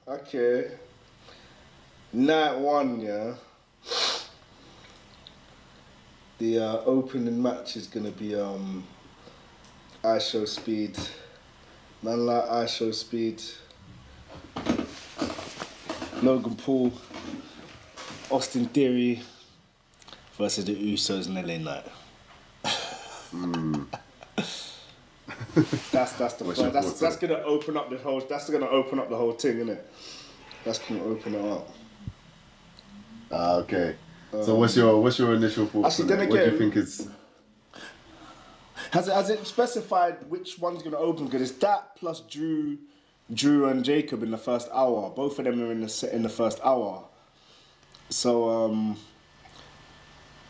Okay. Night one, yeah. The opening match is gonna be I Show Speed. Man like I Show Speed. Logan Paul, Austin Theory versus the Usos and LA Knight. That's the that's gonna open up the whole thing, innit? That's gonna open it up. Okay. So what's your initial thoughts? Actually, on then it? What do again, you think is? Has it specified which one's gonna open? Because it's that plus Drew and Jacob in the first hour. Both of them are in the first hour. So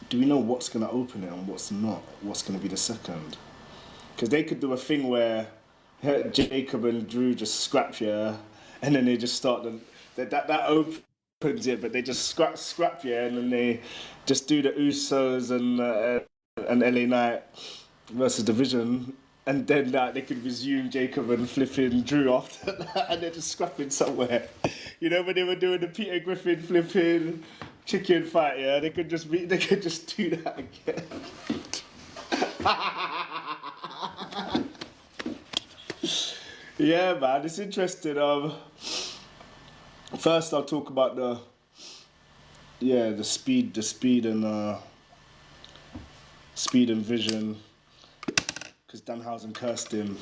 do we know what's gonna open it and what's not? What's gonna be the second? Because they could do a thing where Jacob and Drew just scrap, yeah, and then they just start that opens it, but they just scrap, yeah, and then they just do the Usos and LA Knight versus Division, and then they could resume Jacob and flipping Drew after that, and they're just scrapping somewhere. You know when they were doing the Peter Griffin flipping chicken fight, yeah, they could just do that again. Yeah, man, it's interesting. First I'll talk about the speed and Vision, because Danhausen cursed him.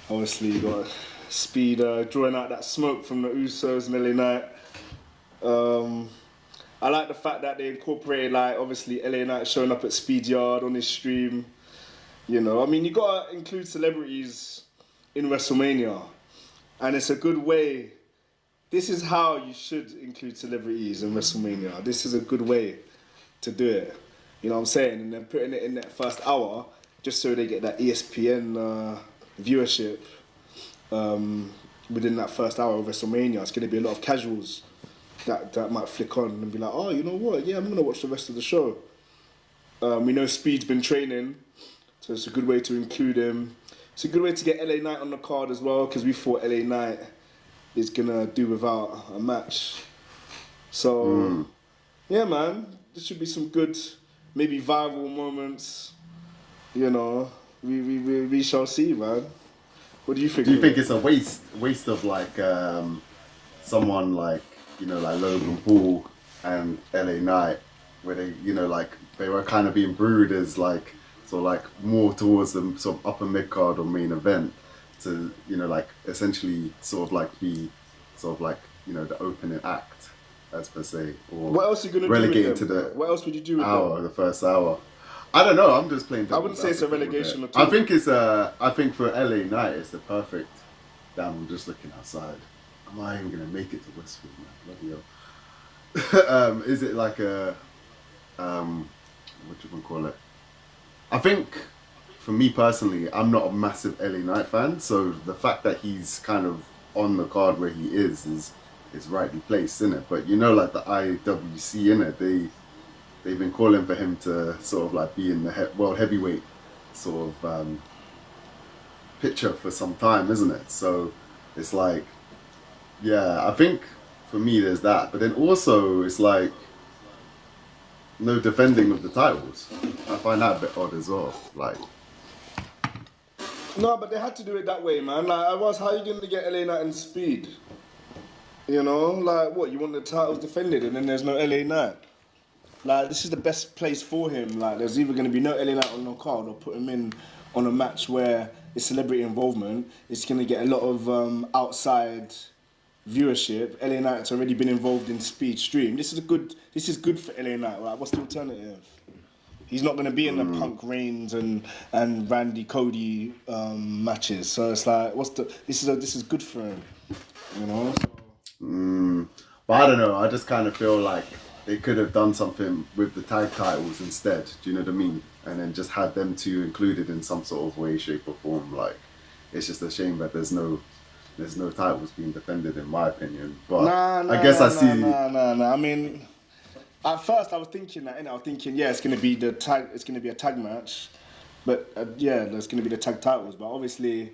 Obviously, you got Speed drawing out that smoke from the Usos and LA Knight. I like the fact that they incorporated, like, obviously LA Knight showing up at Speed Yard on his stream. You know, I mean, you gotta include celebrities in WrestleMania, and it's a good way. This is how you should include celebrities in WrestleMania. This is a good way to do it. You know what I'm saying? And then putting it in that first hour, just so they get that ESPN viewership within that first hour of WrestleMania. It's going to be a lot of casuals that might flick on and be like, oh, you know what? Yeah, I'm going to watch the rest of the show. We know Speed's been training, so it's a good way to include him. It's a good way to get LA Knight on the card as well, because we thought LA Knight is going to do without a match. So, yeah, man, there should be some good, maybe viral moments. You know, we shall see, man. What do you think? Do you think it's a waste of like someone like, you know, like Logan Paul and LA Knight, where they, you know, like they were kind of being brewed as like sort of like more towards the sort of upper mid card or main event to, you know, like essentially sort of like be sort of like, you know, the opening act as per se, or what else are you gonna relegated do with to them? the What else would you do with hour, them? the first hour. I don't know. I'm just playing. I wouldn't say it's a relegation at I all. think it's I think for LA Knight, it's the perfect. Damn, I'm just looking outside. Am I even gonna make it to Westfield, man? Bloody hell. Is it like a what do you want to call it? I think for me personally, I'm not a massive LA Knight fan, so the fact that he's kind of on the card where he is rightly placed, isn't it? But you know, like the IWC, in it, they've been calling for him to sort of like be in the world heavyweight sort of picture for some time, isn't it? So it's like, yeah, I think for me there's that, but then also it's like no defending of the titles. I find that a bit odd as well. Like, No, but they had to do it that way, man. Like, how are you going to get LA Knight and Speed? You know, like, what, you want the titles defended and then there's no LA Knight? Like, this is the best place for him. Like, there's either going to be no LA Knight on no card, or put him in on a match where it's celebrity involvement. It's going to get a lot of outside viewership. LA Knight's already been involved in Speed Stream. This is good for LA Knight. Right? What's the alternative? He's not going to be in the Punk Reigns and Randy Cody matches. So it's like, this is good for him, you know. but I don't know. I just kind of feel like they could have done something with the tag titles instead. Do you know what I mean? And then just had them two included in some sort of way, shape, or form. Like, it's just a shame that there's no titles being defended, in my opinion. But I guess I see. Nah. I mean, at first I was thinking that, and I was thinking, yeah, it's gonna be a tag match, but yeah, there's gonna be the tag titles. But obviously,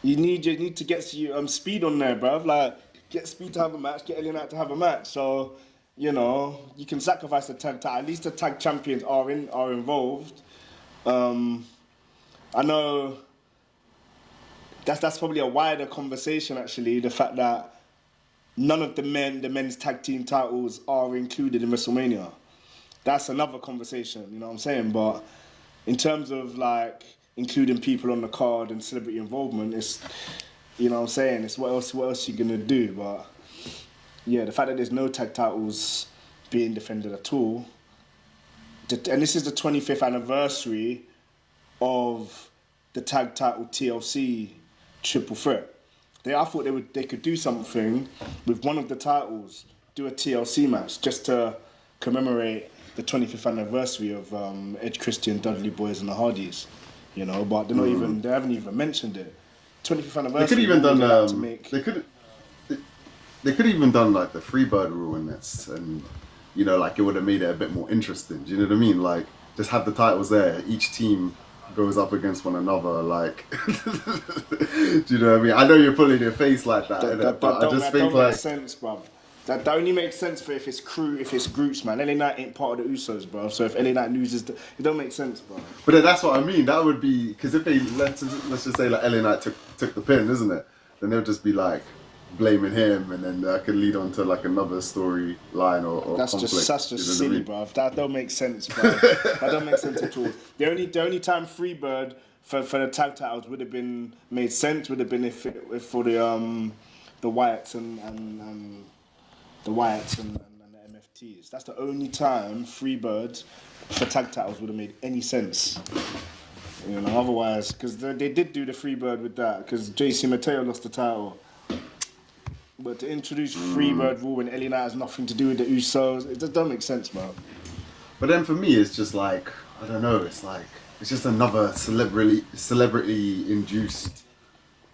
You need to get Speed on there, bruv. Like, get Speed to have a match, get LA Knight to have a match. So, you can sacrifice the tag title. At least the tag champions are involved. I know that's probably a wider conversation actually. The fact that none of the men's tag team titles are included in WrestleMania. That's another conversation, you know what I'm saying? But in terms of like including people on the card and celebrity involvement, it's, you know what I'm saying, it's what else you gonna do? But yeah, the fact that there's no tag titles being defended at all, and this is the 25th anniversary of the tag title TLC triple threat. I thought they could do something with one of the titles, do a TLC match just to commemorate the 25th anniversary of Edge, Christian, Dudley Boyz and the Hardys, but they haven't even mentioned it. 25th anniversary. They could even done they could even done like the Freebird rule in this, and like it would have made it a bit more interesting. Do you know what I mean? Like just have the titles there. Each team goes up against one another. Like, do you know what I mean? I know you're pulling your face like that, but I just think like make sense, bruv. That only makes sense for if it's groups, man. LA Knight ain't part of the Usos, bro. So if LA Knight loses, it don't make sense, bro. But then that's what I mean. That would be because if they let's just say like LA Knight took the pin, isn't it? Then they'll just be like blaming him, and then that could lead on to like another storyline or that's conflict. That's just silly, bro. That don't make sense, bro. That don't make sense at all. The only time Freebird for the tag titles would have been made sense would have been if for the Wyatts and the Wyatts and the MFTs. That's the only time Freebird for tag titles would have made any sense. Otherwise, because they did do the Freebird with that, because JC Mateo lost the title. But to introduce Freebird rule when LA Knight has nothing to do with the Usos, it just don't make sense, bro. But then for me, it's just like, I don't know, it's just another celebrity-induced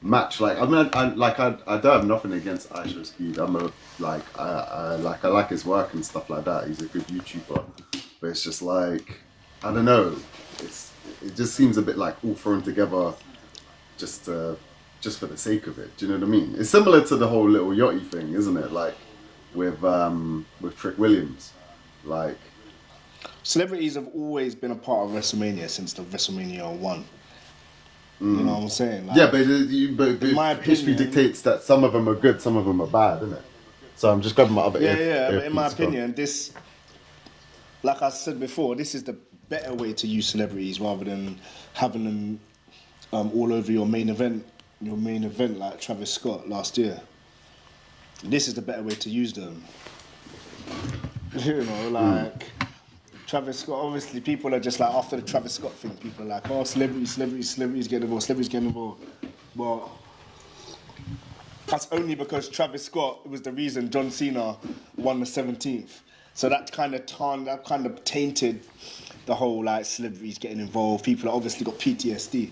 match. Like, I mean, I don't have nothing against Aisha Speed. I like his work and stuff like that. He's a good YouTuber. But it's just like, I don't know. It just seems a bit like all thrown together just for the sake of it. Do you know what I mean? It's similar to the whole Little Yachty thing, isn't it? Like with Trick Williams. Like, celebrities have always been a part of WrestleMania since the WrestleMania 1. You know what I'm saying? Like, yeah, but history dictates that some of them are good, some of them are bad, isn't it? So I'm just grabbing my other but in my opinion, this, like I said before, this is the better way to use celebrities rather than having them all over your main event like Travis Scott last year. This is the better way to use them. Travis Scott, obviously people are just like, after the Travis Scott thing, people are like, oh, celebrities getting involved. But that's only because Travis Scott was the reason John Cena won the 17th. So that kind of tainted the whole like celebrities getting involved. People obviously got PTSD.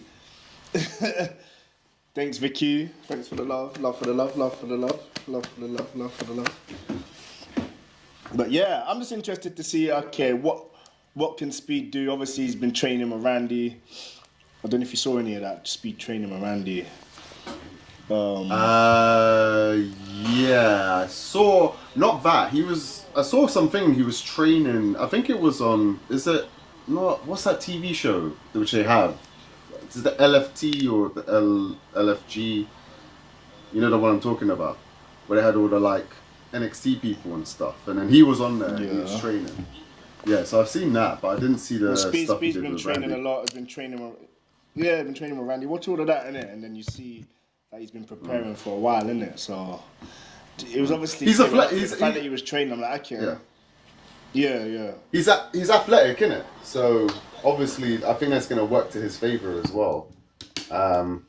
Thanks, Vicky. Thanks for the love. Love for the love. Love for the love. Love for the love. Love for the love. But yeah, I'm just interested to see, okay, what can Speed do? Obviously, he's been training with Randy. I don't know if you saw any of that, Speed training with Randy. Yeah, I saw, not that, I saw something he was training, I think it was on, what's that TV show which they have? Is it the LFT or the LFG? You know the one I'm talking about? Where they had all the like NXT people and stuff, and then he was on there and he was training. Yeah, so I've seen that, but I didn't see the stuff he did with Randy. Speed's been training a lot, been training with Randy. Watch all of that, innit? And then you see that he's been preparing for a while, innit? So it was obviously the fact that he was training, I'm like, okay. Yeah. He's athletic, innit? So obviously, I think that's going to work to his favour as well. But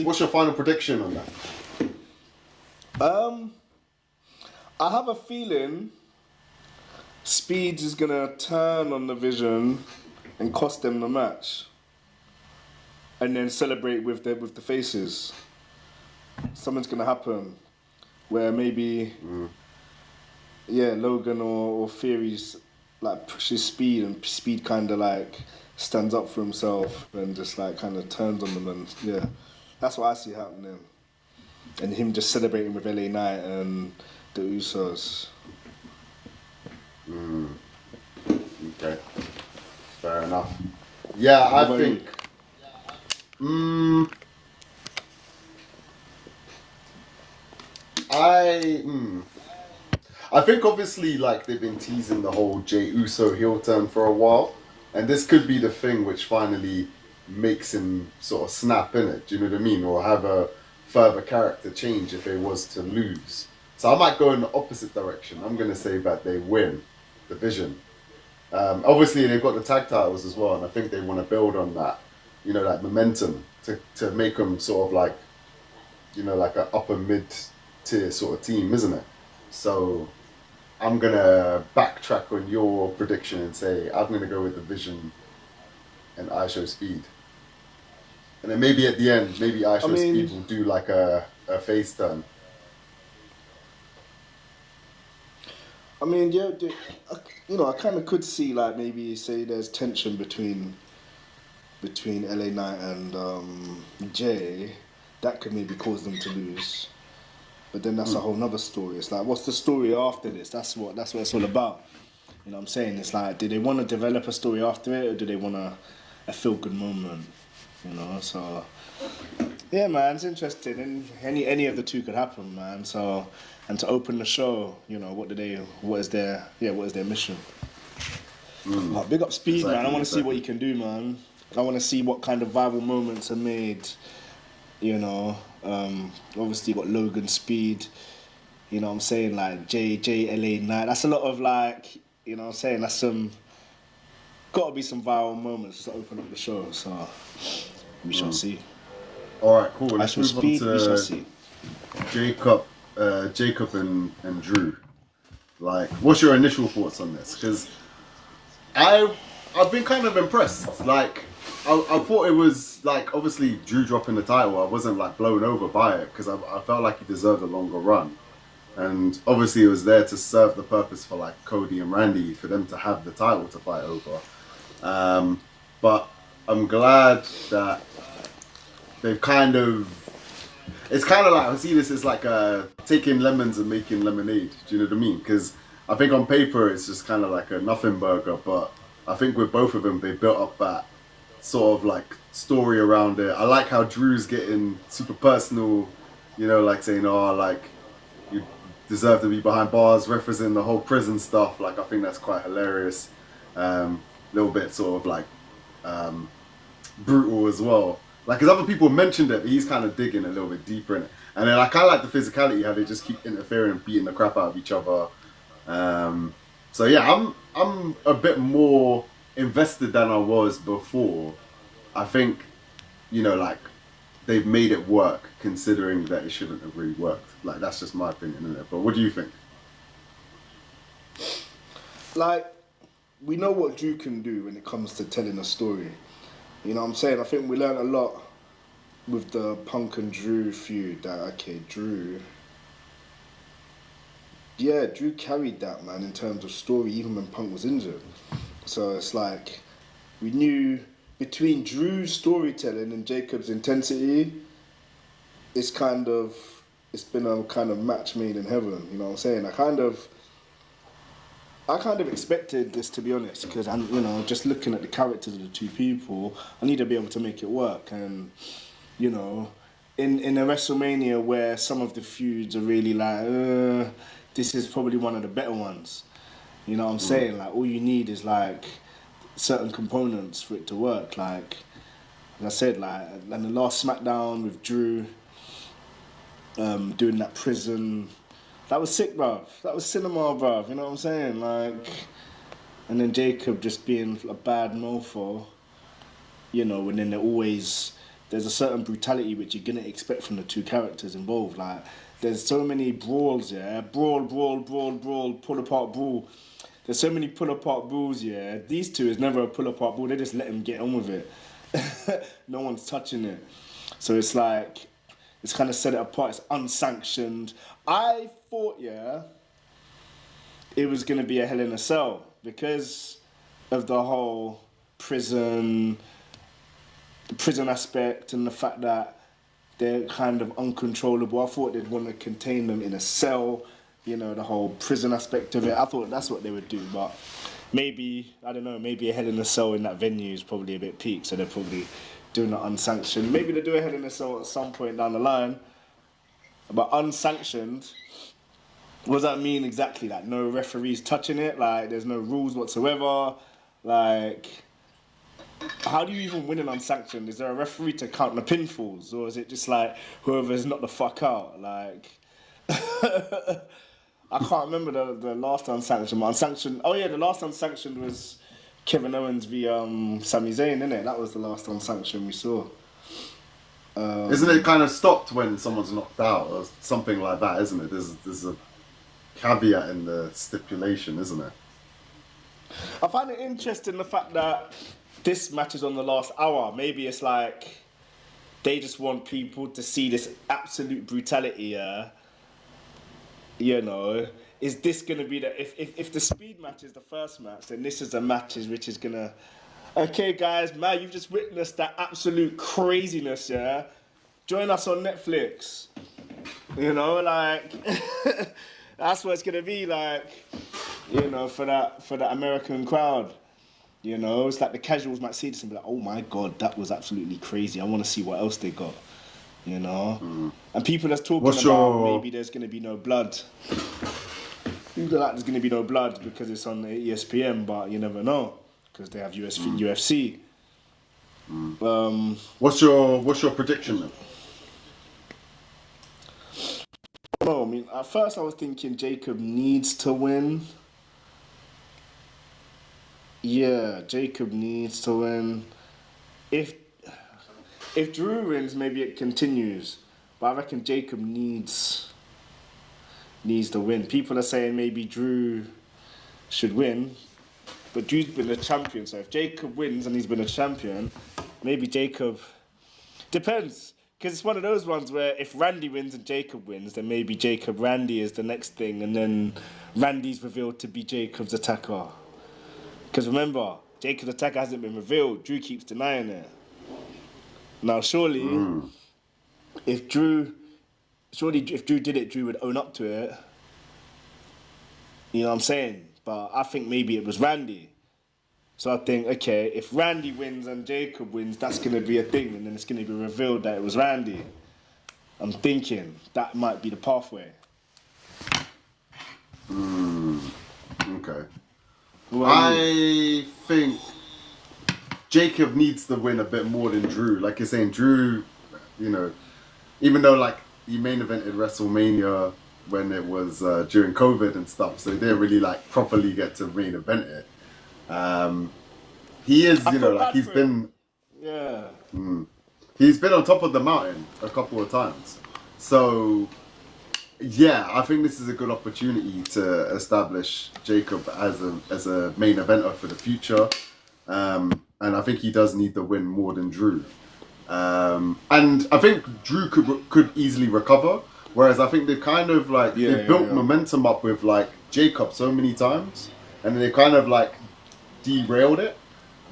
what's your final prediction on that? I have a feeling Speeds is going to turn on the Vision and cost them the match, and then celebrate with the faces. Something's going to happen where maybe Logan or Theory's like pushes Speed, and Speed kind of like stands up for himself and just like kind of turns on them, and That's what I see happening. And him just celebrating with LA Knight and the Usos. Okay. Fair enough. Yeah, What I about think. I think obviously like they've been teasing the whole Jey Uso heel turn for a while, and this could be the thing which finally makes him sort of snap in it. Do you know what I mean? Or have a further character change if they was to lose. So I might go in the opposite direction. I'm gonna say that they win the Vision. Obviously they've got the tag titles as well, and I think they want to build on that. You know, that momentum to make them sort of like, you know, like an upper mid tier sort of team, isn't it? So I'm gonna backtrack on your prediction and say I'm gonna go with the Vision and I Show Speed, and then maybe at the end, maybe I Show Speed will do like a face turn. I mean, yeah, you know, I kind of could see like maybe say there's tension between LA Knight and Jay, that could maybe cause them to lose. But then that's a whole nother story. It's like, what's the story after this? That's what it's all about. You know what I'm saying? It's like, do they want to develop a story after it, or do they want a feel good moment? You know, so yeah, man, it's interesting. And any of the two could happen, man. So, and to open the show, you know, what is their mission? Like, big up Speed, Exactly, man. I want to see what you can do, man. I want to see what kind of viral moments are made. You know, obviously you got Logan Speed. You know what I'm saying? Like LA Knight. That's a lot of like, you know what I'm saying? That's got to be some viral moments to open up the show. So we shall see. All right, cool. Let's move Speed, on we shall to see. Jacob and Drew. Like, what's your initial thoughts on this? Because I've been kind of impressed. Like, I thought it was like obviously Drew dropping the title. I wasn't like blown over by it because I felt like he deserved a longer run, and obviously it was there to serve the purpose for like Cody and Randy for them to have the title to fight over. But I'm glad that they've kind of. It's kind of like I see this as like taking lemons and making lemonade. Do you know what I mean? Because I think on paper it's just kind of like a nothing burger, but I think with both of them they built up that sort of like story around it. I like how Drew's getting super personal, you know, like saying, "Oh, like you deserve to be behind bars," referencing the whole prison stuff. Like I think that's quite hilarious. Little bit sort of like brutal as well. Like, because other people mentioned it, but he's kind of digging a little bit deeper in it. And then I kind of like the physicality, how they just keep interfering and beating the crap out of each other. So yeah, I'm a bit more invested than I was before. I think, you know, like they've made it work, considering that it shouldn't have really worked. Like that's just my opinion, isn't it? But what do you think? Like, we know what Drew can do when it comes to telling a story. You know what I'm saying? I think we learned a lot with the Punk and Drew feud. That, okay, Drew carried that, man, in terms of story, even when Punk was injured. So it's like, we knew between Drew's storytelling and Jacob's intensity, it's been a kind of match made in heaven. You know what I'm saying? I kind of expected this, to be honest, because I'm, you know, just looking at the characters of the two people, I need to be able to make it work. And, you know, in a WrestleMania where some of the feuds are really like, this is probably one of the better ones. You know what I'm saying? Like, all you need is like certain components for it to work. Like I said, like, and the last SmackDown with Drew doing that prison. That was sick, bruv. That was cinema, bruv. You know what I'm saying? Like, and then Jacob just being a bad mofo, you know, and then there's a certain brutality which you're gonna expect from the two characters involved. Like, there's so many brawls, yeah? Brawl, pull apart brawl. There's so many pull apart brawls, yeah? These two is never a pull apart brawl, they just let him get on with it. No one's touching it. So it's like, it's kind of set it apart, it's unsanctioned. I thought, it was going to be a Hell in a Cell because of the whole prison aspect and the fact that they're kind of uncontrollable. I thought they'd want to contain them in a cell, you know, the whole prison aspect of it. I thought that's what they would do, but maybe, I don't know, maybe a Hell in a Cell in that venue is probably a bit peak, so they're probably doing it unsanctioned. Maybe they do a Hell in a Cell at some point down the line, but unsanctioned, what does that mean exactly? Like, no referees touching it? Like, there's no rules whatsoever? Like, how do you even win an unsanctioned? Is there a referee to count the pinfalls? Or is it just like, whoever's not the fuck out? Like, I can't remember the last unsanctioned. Unsanctioned. Oh yeah, the last unsanctioned was Kevin Owens v Sami Zayn, innit? That was the last unsanctioned we saw. Isn't it kind of stopped when someone's knocked out or something like that? Isn't it? There's a caveat in the stipulation, isn't it? I find it interesting the fact that this match is on the last hour. Maybe it's like they just want people to see this absolute brutality. You know, is this going to be if the speed match is the first match, then this is the match which is going to... Okay, guys, man, you've just witnessed that absolute craziness, yeah? Join us on Netflix. You know, like... That's what it's going to be like, you know, for that American crowd. You know, it's like the casuals might see this and be like, oh my God, that was absolutely crazy. I want to see what else they got. You know? And people are talking about maybe there's going to be no blood. People are like there's going to be no blood because it's on ESPN, but you never know because they have UFC. What's your prediction then? No, I mean, at first I was thinking Jacob needs to win. Yeah, Jacob needs to win. If Drew wins, maybe it continues. But I reckon Jacob needs to win. People are saying maybe Drew should win, but Drew's been a champion. So if Jacob wins and he's been a champion, maybe Jacob... Depends. Because it's one of those ones where if Randy wins and Jacob wins, then maybe Randy is the next thing, and then Randy's revealed to be Jacob's attacker. Because remember, Jacob's attacker hasn't been revealed. Drew keeps denying it. Now, surely, if Drew did it, Drew would own up to it. You know what I'm saying? But I think maybe it was Randy. So I think, okay, if Randy wins and Jacob wins, that's going to be a thing, and then it's going to be revealed that it was Randy. I'm thinking that might be the pathway. Okay. I think Jacob needs to win a bit more than Drew. Like you're saying, Drew, you know, even though like he main evented WrestleMania when it was during COVID and stuff, so he didn't really like properly get to main event it. He is, you know, like he's been, he's been on top of the mountain a couple of times. So, yeah, I think this is a good opportunity to establish Jacob as a main eventer for the future. And I think he does need the win more than Drew. And I think Drew could easily recover. Whereas I think they kind of like, they built momentum up with like Jacob so many times. And they kind of like derailed it.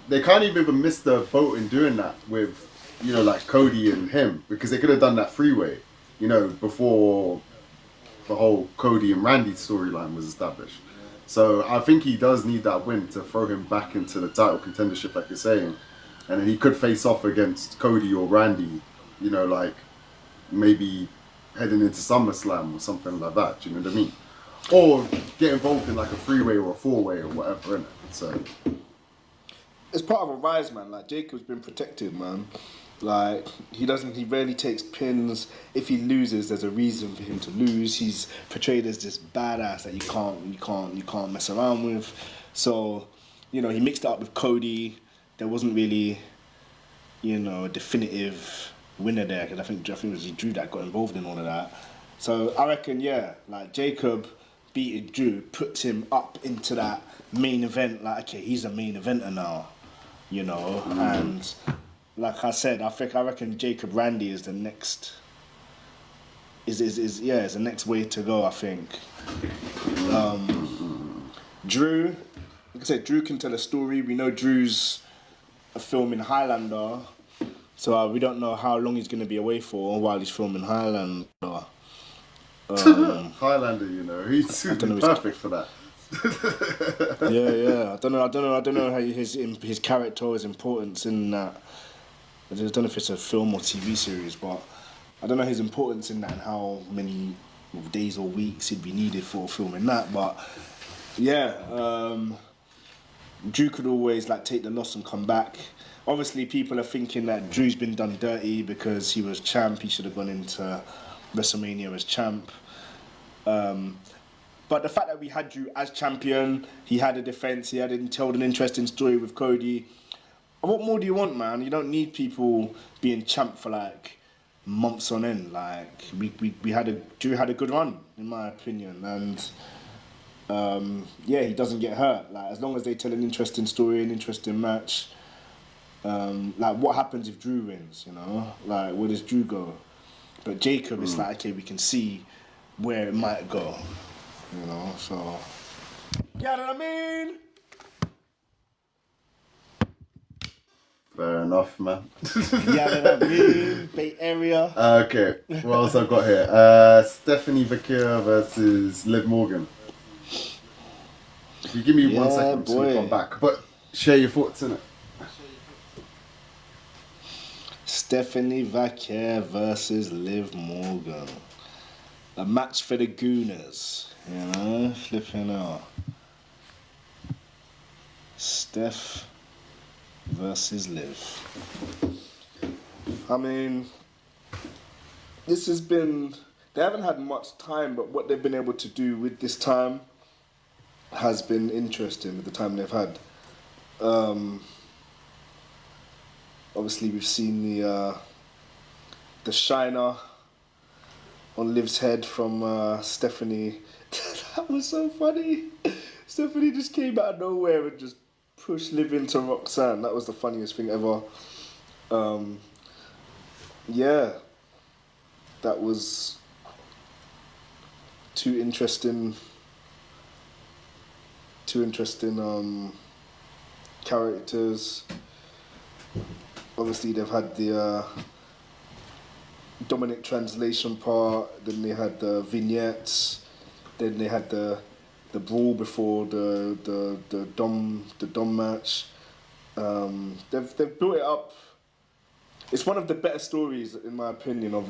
They kind of even missed the boat in doing that with, you know, like Cody and him, because they could have done that freeway, you know, before the whole Cody and Randy storyline was established. So I think he does need that win to throw him back into the title contendership, like you're saying, and then he could face off against Cody or Randy, you know, like maybe heading into SummerSlam or something like that. Do you know what I mean? Or get involved in like a three-way or a four-way or whatever, innit? So it's part of a rise, man. Like Jacob's been protected, man. Like he rarely takes pins. If he loses, there's a reason for him to lose. He's portrayed as this badass that you can't mess around with. So, you know, he mixed it up with Cody. There wasn't really, you know, a definitive winner there, because I think it was Drew that got involved in all of that. So I reckon, yeah, like Jacob beating Drew puts him up into that main event. Like, okay, he's a main eventer now, you know. And like I said, I reckon Jacob Randy is the next. Is the next way to go. I think. Drew, like I said, Drew can tell a story. We know Drew's a film in Highlander, So we don't know how long he's going to be away for while he's filming Highlander. Highlander, you know, he's perfect for that. Yeah. I don't know how his character or his importance in that. I don't know if it's a film or TV series, but I don't know his importance in that and how many days or weeks he'd be needed for filming that. But yeah, Drew could always like take the loss and come back. Obviously, people are thinking that Drew's been done dirty because he was champ. He should have gone into WrestleMania as champ. But the fact that we had Drew as champion, he had a defense, told an interesting story with Cody. What more do you want, man? You don't need people being champ for like months on end. Like Drew had a good run, in my opinion, and yeah, he doesn't get hurt. Like as long as they tell an interesting story, an interesting match. Like what happens if Drew wins? You know, like where does Drew go? But Jacob, it's like okay, we can see where it might go. You know, so you know what I mean? Fair enough, man. Yeah, that mean Bay Area. Okay, what else I've got here? Stephanie Vaquer versus Liv Morgan. If you give me 1 second, I'm just gonna come back. But share your thoughts in it. Stephanie Vaquer versus Liv Morgan. A match for the Gooners. You know, flipping out. Steph versus Liv. I mean, this has been... They haven't had much time, but what they've been able to do with this time has been interesting with the time they've had. Obviously, we've seen the shiner on Liv's head from Stephanie. That was so funny. Stephanie just came out of nowhere and just pushed Liv into Roxanne. That was the funniest thing ever. Yeah, that was two interesting characters. Obviously, they've had the Dominic translation part. Then they had the vignettes. Then they had the brawl before the Dom match. They've built it up. It's one of the better stories, in my opinion, of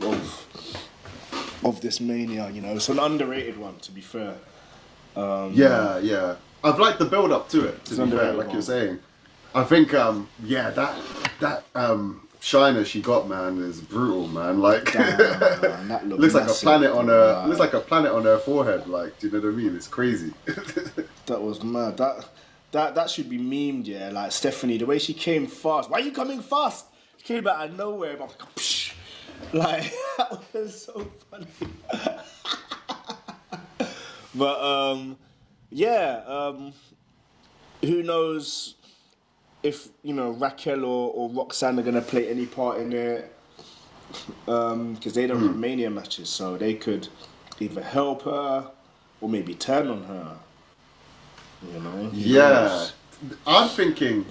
this Mania. You know, it's an underrated one, to be fair. Yeah. I've liked the build up to it. To be fair, like you're saying, I think that shiner she got, man, is brutal, man. Like that looks like a planet on her. Looks like a planet on her forehead. Like, do you know what I mean? It's crazy. That was mad. That should be memed, yeah. Like Stephanie, the way she came fast. Why are you coming fast? She came out of nowhere, but psh, like that was so funny. But who knows if Raquel or Roxanne are gonna play any part in it? Because they don't have Mania matches, so they could either help her or maybe turn on her. You know? Yeah, I'm thinking,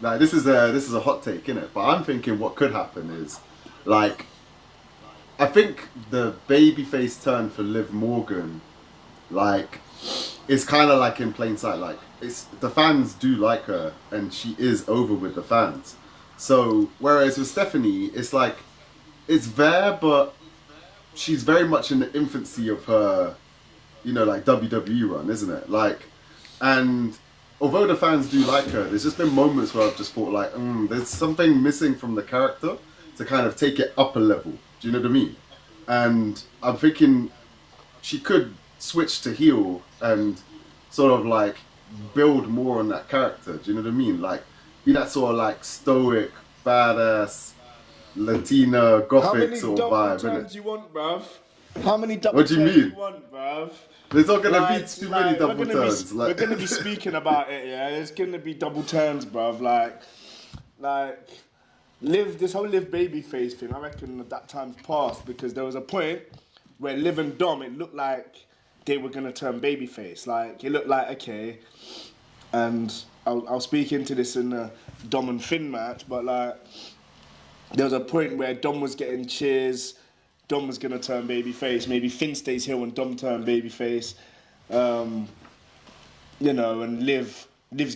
like, this is a hot take, innit? But I'm thinking what could happen is, like, I think the babyface turn for Liv Morgan, like, it's kind of like in plain sight. Like, the fans do like her, and she is over with the fans. So whereas with Stephanie, it's like it's there, but she's very much in the infancy of her, like WWE run, isn't it? Like, and although the fans do like her, there's just been moments where I've just thought like, there's something missing from the character to kind of take it up a level. Do you know what I mean? And I'm thinking she could switch to heel and sort of like build more on that character. Do you know what I mean? Like, be that sort of like stoic, badass, Latina, gothic sort of vibe. How many double turns you want, bruv? How many double what do you turns mean? You want, bruv? There's not gonna be too many double turns. We're gonna be speaking about it, yeah. There's gonna be double turns, bruv. Like, this whole Liv babyface thing. I reckon that time's passed because there was a point where Liv and Dom, it looked like they were gonna turn babyface. Like, it looked like okay, and I'll speak into this in the Dom and Finn match, but like, there was a point where Dom was getting cheers. Dom was gonna turn babyface. Maybe Finn stays heel and Dom turn babyface. You know, and Liv's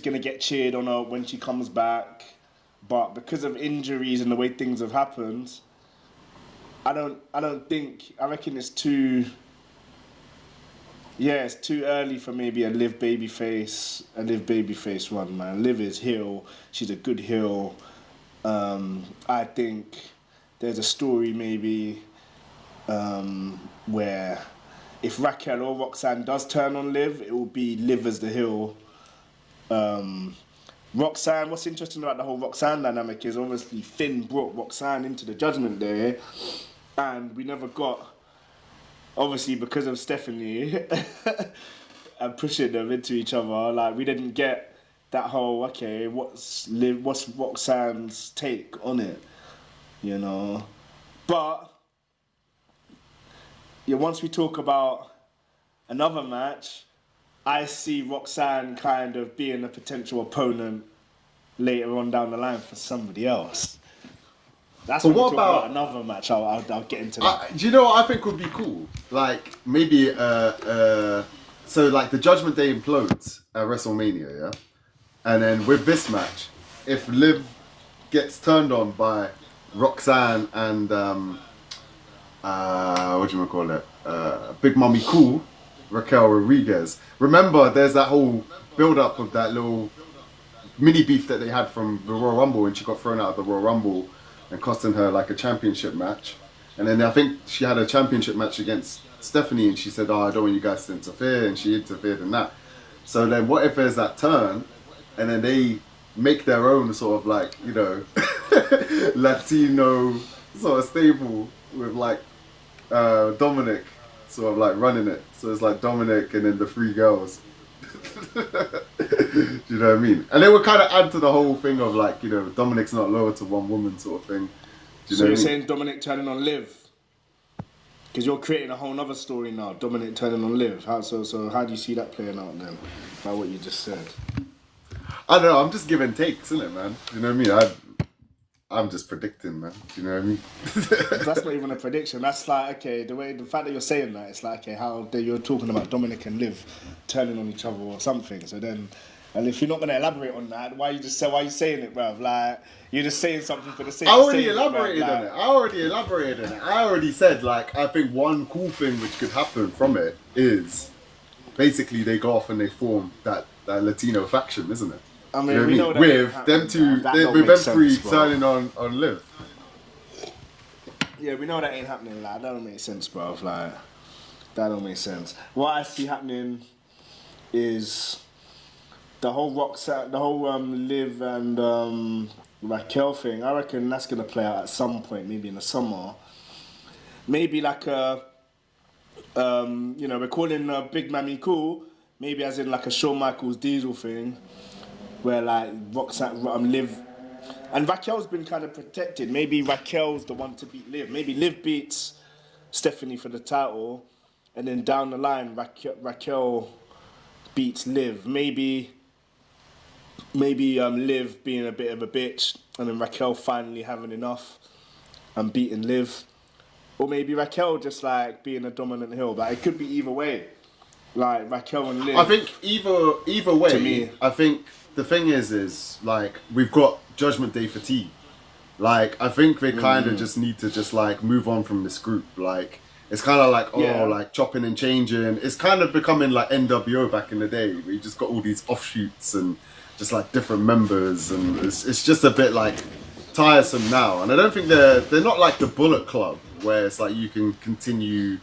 gonna get cheered on her when she comes back. But because of injuries and the way things have happened, I reckon it's too. Yeah, it's too early for maybe a Liv babyface run, man. Liv is heel. She's a good heel. I think there's a story maybe where if Raquel or Roxanne does turn on Liv, it will be Liv as the heel. Roxanne, what's interesting about the whole Roxanne dynamic is obviously Finn brought Roxanne into the Judgment Day, and we never got, obviously because of Stephanie and pushing them into each other, like we didn't get that whole, okay, what's Roxanne's take on it, you know? But yeah, once we talk about another match, I see Roxanne kind of being a potential opponent later on down the line for somebody else. That's when we talk about another match. I'll get into that. Do you know what I think would be cool? Like maybe so like the Judgment Day implodes at WrestleMania, yeah, and then with this match, if Liv gets turned on by Roxanne and what do you call it, Big Mommy Cool, Raquel Rodriguez. Remember, there's that whole build-up of that little mini beef that they had from the Royal Rumble, and she got thrown out of the Royal Rumble and costing her like a championship match. And then I think she had a championship match against Stephanie, and she said, "Oh, I don't want you guys to interfere," and she interfered in that. So then, what if there's that turn, and then they make their own sort of like, you know, Latino sort of stable with like Dominic sort of like running it. So it's like Dominic and then the three girls. Do you know what I mean? And they would kind of add to the whole thing of like, you know, Dominic's not loyal to one woman sort of thing. Do you so know you're what I mean? saying Dominic turning on Liv? Because you're creating a whole other story now, Dominic turning on Liv. So how do you see that playing out then, by what you just said? I don't know, I'm just giving takes, isn't it, man? Do you know what I mean? I'm just predicting, man. Do you know what I mean? That's not even a prediction. That's like, okay, the fact that you're saying that, it's like, okay, you're talking about Dominic and Liv turning on each other or something. So then, and if you're not going to elaborate on that, why are you saying it, bruv? Like, you're just saying something for the sake of saying it. I already elaborated on it. I already said, like, I think one cool thing which could happen from it is basically they go off and they form that Latino faction, isn't it? I mean, you know we know what that with them two, with them three turning on Liv. Yeah, we know that ain't happening. Like, that don't make sense, bro. Like, that don't make sense. What I see happening is the whole Liv and Raquel thing. I reckon that's gonna play out at some point, maybe in the summer. Maybe like a, you know, we're calling Big Mammy Cool. Maybe as in like a Shawn Michaels Diesel thing, where like Roxanne, Liv, and Raquel's been kind of protected. Maybe Raquel's the one to beat Liv. Maybe Liv beats Stephanie for the title, and then down the line Raquel beats Liv. Maybe Liv being a bit of a bitch, and then Raquel finally having enough and beating Liv, or maybe Raquel just like being a dominant heel. Like, it could be either way. Like Raquel and Liv. I think either way. To me, I think the thing is like we've got Judgment Day fatigue. Like I think they kind of just need to just like move on from this group. Like it's kind of like like chopping and changing. It's kind of becoming like NWO back in the day, where you just got all these offshoots and just like different members, and it's just a bit like tiresome now. And I don't think they're not like the Bullet Club, where it's like you can continue.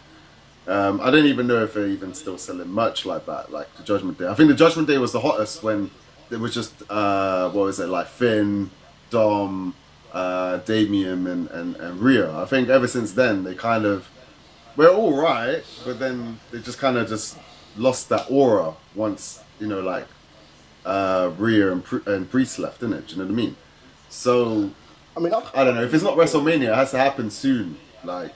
I don't even know if they're even still selling merch like that, like the Judgment Day. I think the Judgment Day was the hottest when it was just, what was it, like Finn, Dom, Damien and Rhea. I think ever since then, they kind of, we're all right, but then they just kind of just lost that aura once, you know, like Rhea and Priest left, didn't it? Do you know what I mean? So, I mean, I don't know, if it's not WrestleMania, it has to happen soon, like.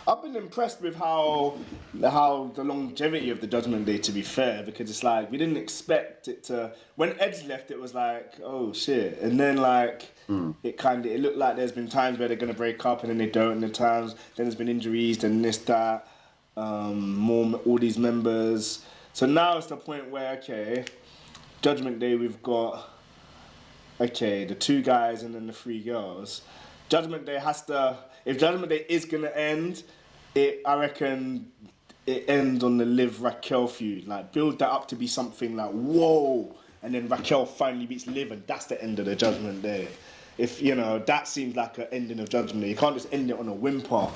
I've been impressed with how the longevity of the Judgment Day, to be fair, because it's like we didn't expect it to. When Edge left, it was like, oh shit, and then like it looked like there's been times where they're gonna break up and then they don't, and then there's been injuries, then this that, more all these members. So now it's the point where okay, Judgment Day we've got the 2 guys and then the 3 girls. Judgment Day has to. If Judgment Day is gonna end, I reckon it ends on the Liv Raquel feud. Like build that up to be something like whoa, and then Raquel finally beats Liv, and that's the end of the Judgment Day. If that seems like an ending of Judgment Day. You can't just end it on a whimper.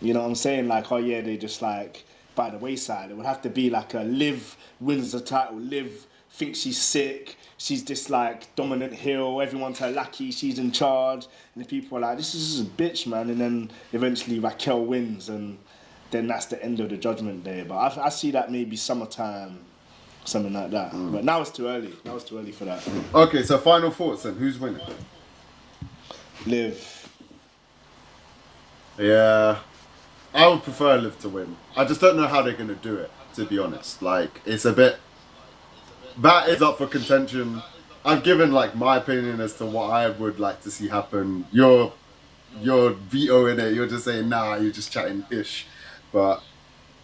You know what I'm saying? Like, oh yeah, they just like by the wayside. It would have to be like a Liv wins the title. Liv thinks she's sick. She's this like dominant heel. Everyone's her lackey. She's in charge, and the people are like, "This is a bitch, man." And then eventually Raquel wins, and then that's the end of the Judgment Day. But I see that maybe summertime, something like that. But now it's too early. Now it's too early for that. Okay, so final thoughts then. Who's winning? Liv. Yeah, I would prefer Liv to win. I just don't know how they're gonna do it. To be honest, like it's a bit. That is up for contention. I've given like my opinion as to what I would like to see happen. You're vetoing it. You're just saying nah. You're just chatting ish. But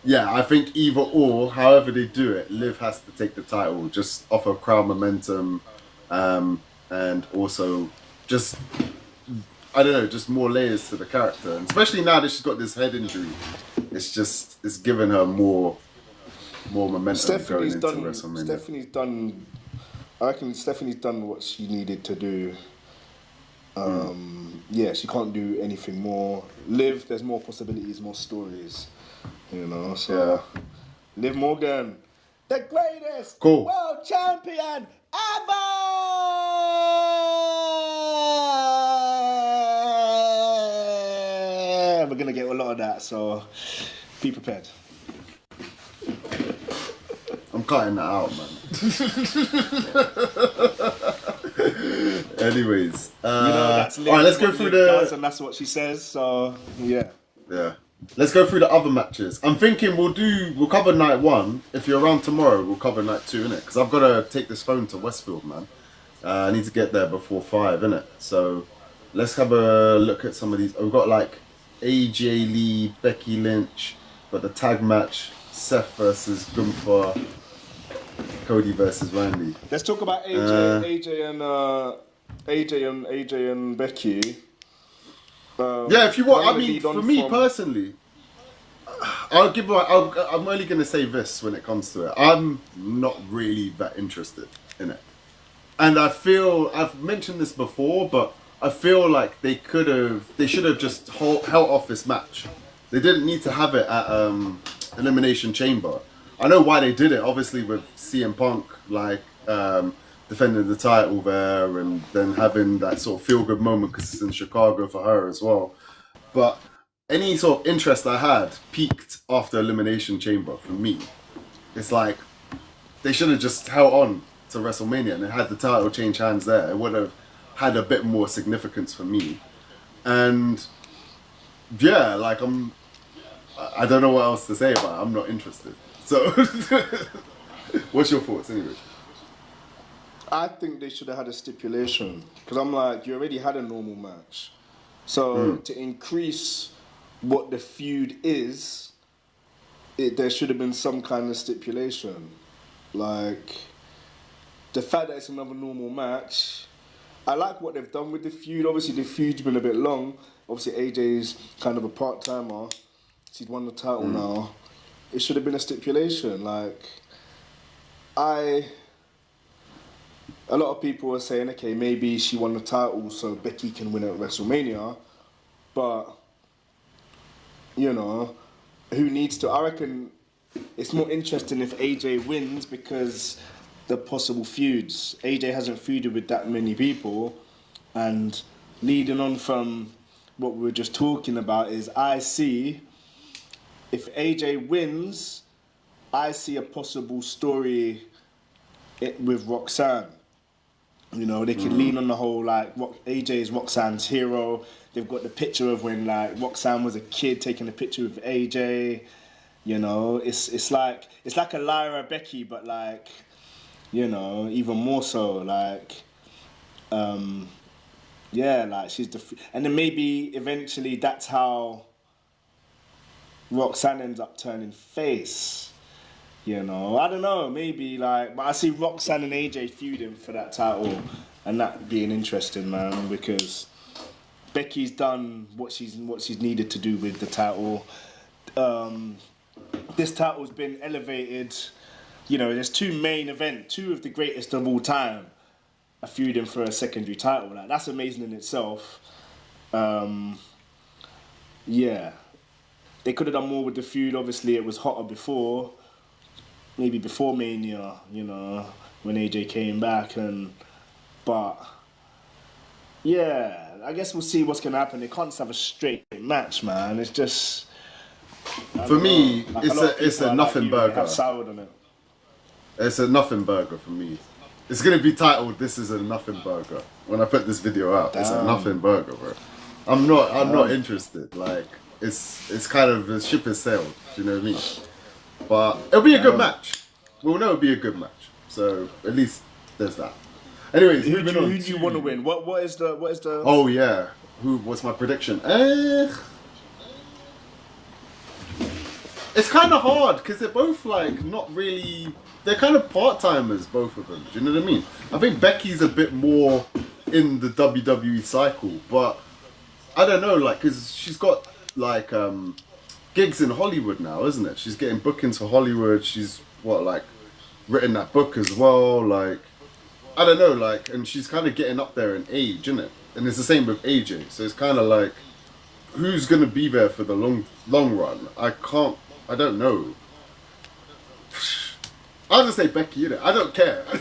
yeah, I think either or, however they do it, Liv has to take the title just off of crowd momentum, and also just I don't know, just more layers to the character. And especially now that she's got this head injury, it's given her more momentum going into WrestleMania. I reckon Stephanie's done what she needed to do. Yeah, she can't do anything more. Liv, there's more possibilities, more stories. So Liv Morgan, the greatest world champion ever! We're gonna get a lot of that, so be prepared. I'm cutting that out, man. Anyways, that's all right. Let's go through the. And that's what she says. So yeah. Let's go through the other matches. I'm thinking we'll cover night 1. If you're around tomorrow, we'll cover night 2, innit? Because I've got to take this phone to Westfield, man. I need to get there before 5, innit? So let's have a look at some of these. We've got like AJ Lee, Becky Lynch, got the tag match, Seth versus Gunther, Cody versus Randy. Let's talk about AJ and Becky. Yeah, if you want. I mean, for me personally, I'm only going to say this when it comes to it. I'm not really that interested in it. And I feel, I've mentioned this before, but I feel like they should have just held off this match. They didn't need to have it at Elimination Chamber. I know why they did it, obviously with CM Punk, like, defending the title there and then having that sort of feel-good moment because it's in Chicago for her as well. But any sort of interest I had peaked after Elimination Chamber for me. It's like they should have just held on to WrestleMania and had the title change hands there. It would have had a bit more significance for me. And yeah, like I don't know what else to say about it. I'm not interested. So what's your thoughts anyway? I think they should have had a stipulation because I'm like, you already had a normal match, so to increase what the feud is, there should have been some kind of stipulation. Like the fact that it's another normal match, I like what they've done with the feud. Obviously, the feud's been a bit long. Obviously, AJ's kind of a part-timer. She's won the title now. It should have been a stipulation. Like a lot of people are saying, okay, maybe she won the title so Becky can win at WrestleMania. But, you know, who needs to? I reckon it's more interesting if AJ wins because the possible feuds. AJ hasn't feuded with that many people. And leading on from what we were just talking about is I see, if AJ wins, I see a possible story with Roxanne. You know, they could lean on the whole, like, AJ is Roxanne's hero. they've got the picture of when like Roxanne was a kid taking a picture with AJ. You know, it's like a Lyra Becky, but like, you know, even more so. Like, yeah, like she's and then maybe eventually that's how Roxanne ends up turning face. You know, I don't know, maybe like, but I see Roxanne and AJ feuding for that title, and that being interesting, man, because Becky's done what she's needed to do with the title. This title's been elevated. You know, there's two of the greatest of all time, are feuding for a secondary title. Like that's amazing in itself. Yeah, they could have done more with the feud. Obviously, it was hotter before. Maybe before Mania, you know, when AJ came back, but yeah, I guess we'll see what's gonna happen. They can't just have a straight match, man. It's just For me, like it's a nothing burger. Have soured on it. It's a nothing burger for me. It's gonna be titled "This is a nothing burger" when I put this video out. It's a nothing burger, bro. I'm not interested. Like it's kind of the ship has sailed. Do you know what I mean? But it'll be a good match. We'll know it'll be a good match. So at least there's that. Anyways, who do you want to win? What is the? Oh yeah, what's my prediction? It's kind of hard because they're both like not really. They're kind of part timers, both of them. Do you know what I mean? I think Becky's a bit more in the WWE cycle, but I don't know, like, because she's got like gigs in Hollywood now, isn't it? She's getting bookings for Hollywood. She's written that book as well. Like, I don't know, like, and she's kind of getting up there in age, isn't it? And it's the same with AJ. So it's kind of like, who's gonna be there for the long run? I don't know. I'll just say Becky, innit? I don't care. I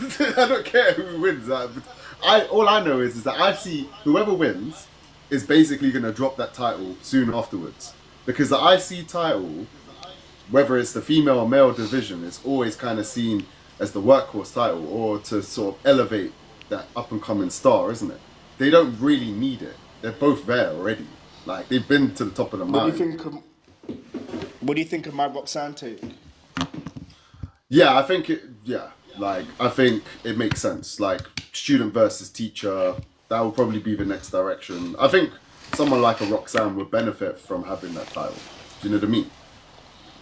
don't care who wins. All I know is that I see whoever wins is basically going to drop that title soon afterwards. Because the IC title, whether it's the female or male division, is always kind of seen as the workhorse title or to sort of elevate that up-and-coming star, isn't it? They don't really need it. They're both there already. Like, they've been to the top of the mountain. What do you think of my Roxanne take? Yeah, I think it makes sense. Like, student versus teacher, that will probably be the next direction. I think someone like a Roxanne would benefit from having that title. Do you know what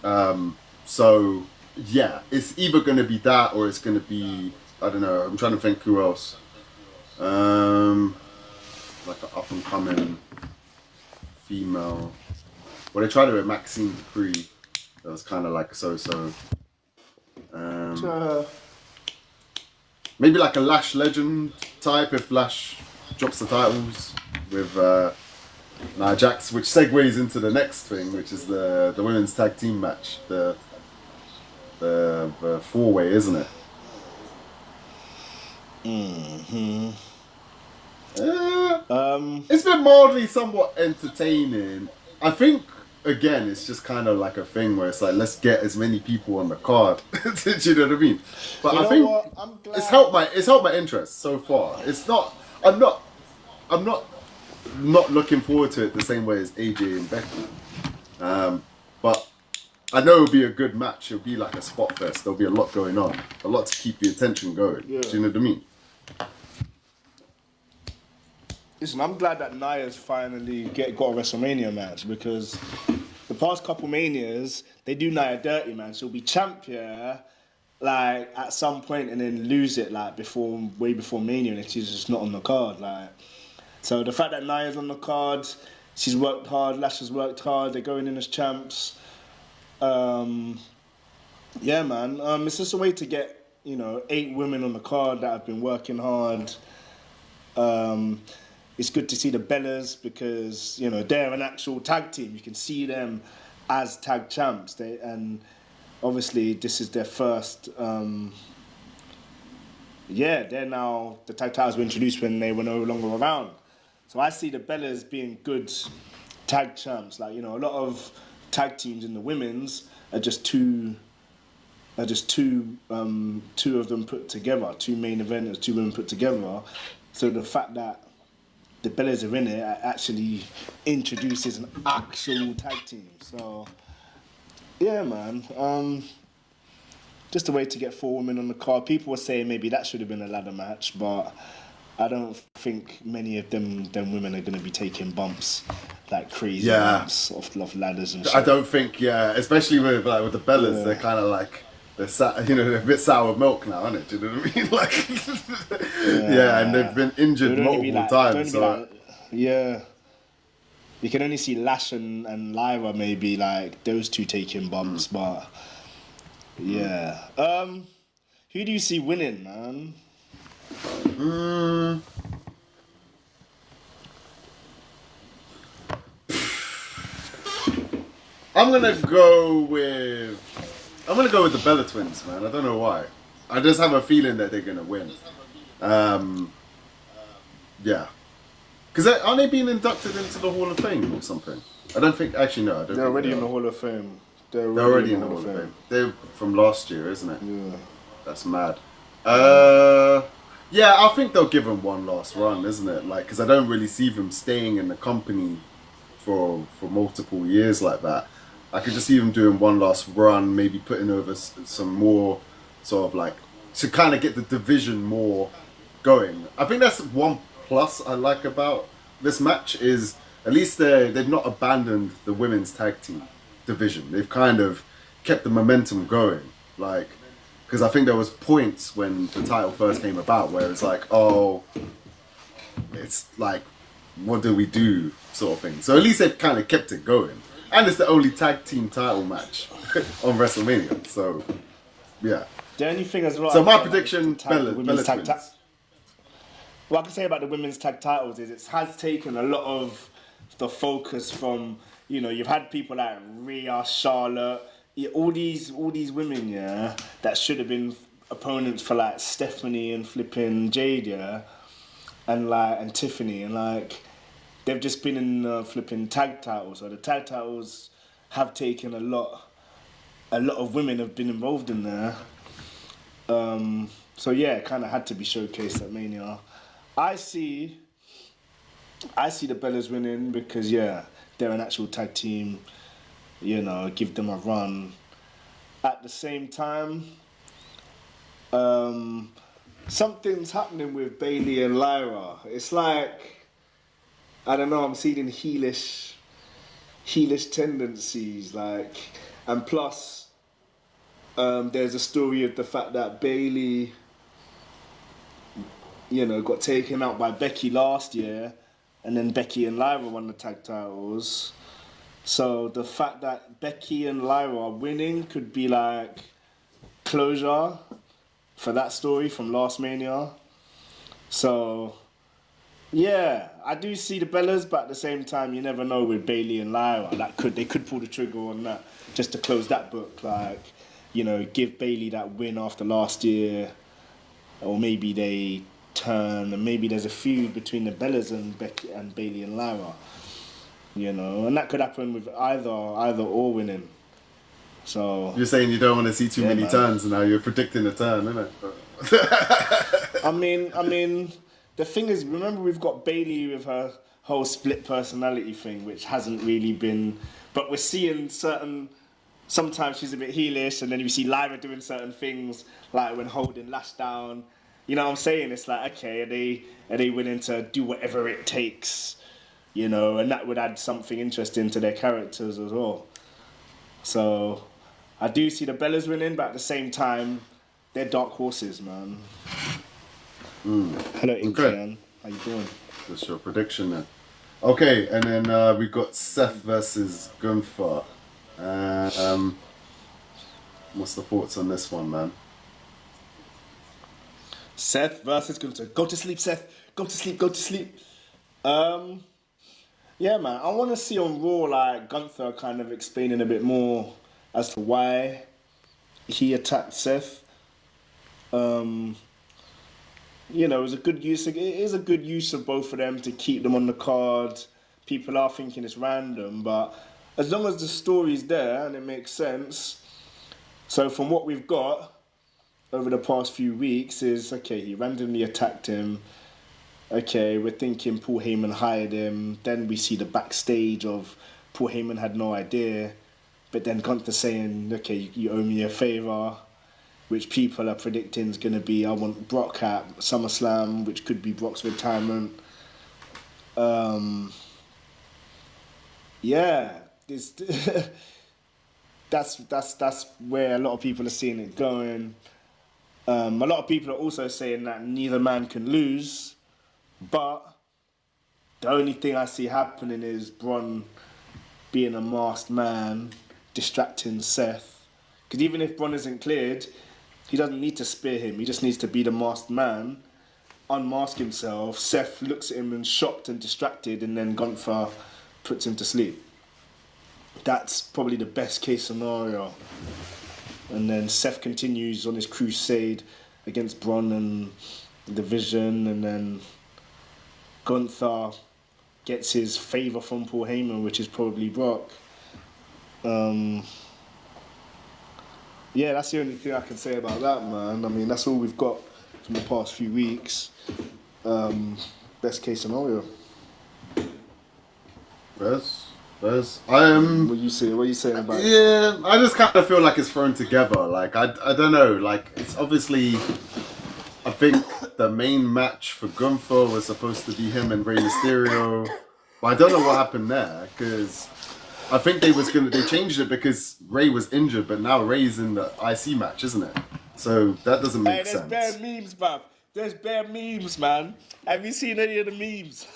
I mean? So, yeah, it's either going to be that or it's going to be, I don't know, I'm trying to think who else. Like an up-and-coming female. Well, they tried it with Maxine Dupree. That was kind of like so-so. Maybe like a Lash Legend type if Lash drops the titles with Nia Jax, which segues into the next thing, which is the women's tag team match, the four-way, isn't it? Mm-hmm. It's been mildly somewhat entertaining. I think again, it's just kind of like a thing where it's like, let's get as many people on the card. Do you know what I mean? But I think it's helped my interest so far. It's not. I'm not looking forward to it the same way as AJ and Becky. But I know it'll be a good match. It'll be like a spot fest. There'll be a lot going on, a lot to keep the attention going. Yeah. Do you know what I mean? Listen, I'm glad that Nia's finally got a WrestleMania match, because the past couple Manias, they do Nia dirty, man. She'll be champion, like, at some point and then lose it, like, way before Mania, and she's just not on the card, like. So the fact that Nia's on the card, she's worked hard, Lash has worked hard, they're going in as champs. Yeah, man. It's just a way to get, 8 women on the card that have been working hard. It's good to see the Bellas because, they're an actual tag team. You can see them as tag champs. And obviously this is their first... they're now... The tag titles were introduced when they were no longer around. So I see the Bellas being good tag champs. Like, a lot of tag teams in the women's are just two of them put together. 2 main eventers, 2 women put together. So the fact that the Bellas are in it actually introduces an actual tag team. So yeah, man. Just a way to get 4 women on the card. People were saying maybe that should have been a ladder match, but I don't think many of them women are going to be taking bumps, like crazy bumps off ladders and shit. I don't think, especially with the Bellas, they're kind of like, they're a bit sour milk now, aren't it? Do you know what I mean? Like, and they've been injured multiple times. So. You can only see Lash and Lyra maybe, like, those two taking bumps, but yeah. Who do you see winning, man? I'm gonna go with the Bella Twins, man. I don't know why. I just have a feeling that they're gonna win. Because aren't they being inducted into the Hall of Fame or something? I don't think. Actually, no. I don't. They're already in the Hall of Fame. They're already in the Hall of Fame. They're from last year, isn't it? Yeah. That's mad. Yeah, I think they'll give them one last run, isn't it? Like, because I don't really see them staying in the company for multiple years like that. I could just see them doing one last run, maybe putting over some more sort of like to kind of get the division more going. I think that's one plus I like about this match is at least they've not abandoned the women's tag team division. They've kind of kept the momentum going, like. Because I think there was points when the title first came about where it's like, oh, it's like, what do we do, sort of thing. So at least they've kind of kept it going, and it's the only tag team title match on WrestleMania. So, yeah. The only thing as well. So my prediction, Bella Twins. What I can say about the women's tag titles is it has taken a lot of the focus from, you've had people like Rhea, Charlotte. Yeah, all these women, that should have been opponents for like Stephanie and flipping Jade, and Tiffany, and like they've just been in flipping tag titles. So the tag titles have taken a lot of women have been involved in there. So yeah, it kind of had to be showcased at Mania. I see the Bellas winning because they're an actual tag team. Give them a run. At the same time, something's happening with Bayley and Lyra. It's like, I don't know, I'm seeing heelish tendencies, like, and plus, there's a story of the fact that Bayley, got taken out by Becky last year, and then Becky and Lyra won the tag titles. So the fact that Becky and Lyra are winning could be like closure for that story from last Mania. So yeah, I do see the Bellas, but at the same time, you never know with Bayley and Lyra. They could pull the trigger on that just to close that book. Like, give Bayley that win after last year, or maybe they turn and maybe there's a feud between the Bellas and Becky and Bayley and Lyra. And that could happen with either or winning. So you're saying you don't want to see too many turns, and now you're predicting a turn, isn't it? I mean, the thing is, remember we've got Bayley with her whole split personality thing, which hasn't really been. But we're seeing sometimes she's a bit heelish, and then you see Lyra doing certain things, like when holding Lash down. You know what I'm saying? It's like, okay, are they willing to do whatever it takes? And that would add something interesting to their characters as well. So, I do see the Bellas winning, but at the same time, they're dark horses, man. Hello, Inkian. How you doing? That's your prediction then. Okay, and then we've got Seth versus Gunther. What's the thoughts on this one, man? Seth versus Gunther. Go to sleep, Seth. Go to sleep. Yeah, man. I want to see on Raw, like, Gunther kind of explaining a bit more as to why he attacked Seth. It was a good use. It is a good use of both of them to keep them on the card. People are thinking it's random, but as long as the story's there and it makes sense. So from what we've got over the past few weeks is, okay, he randomly attacked him. okay, we're thinking Paul Heyman hired him. Then we see the backstage of Paul Heyman had no idea. But then Gunther saying, okay, you owe me a favour, which people are predicting is going to be, I want Brock at SummerSlam, which could be Brock's retirement. Yeah, this, that's where a lot of people are seeing it going. A lot of people are also saying that neither man can lose, but the only thing I see happening is Braun being a masked man, distracting Seth. Because even if Braun isn't cleared, he doesn't need to spear him. He just needs to be the masked man, unmask himself. Seth looks at him and shocked and distracted, and then Gunther puts him to sleep. That's probably the best case scenario. And then Seth continues on his crusade against Braun and the Vision, and then Gunther gets his favour from Paul Heyman, which is probably Brock. Yeah, that's the only thing I can say about that, man. I mean, that's all we've got from the past few weeks. Best case scenario. Yes. What are you saying about it? Yeah, I just kind of feel like it's thrown together. Like, I don't know. Like, it's obviously, I think the main match for Gunther was supposed to be him and Rey Mysterio. But I don't know what happened there, because I think they changed it because Rey was injured, but now Rey's in the IC match, isn't it? So that doesn't make sense. There's bare memes, bruv. There's bare memes, man. Have you seen any of the memes?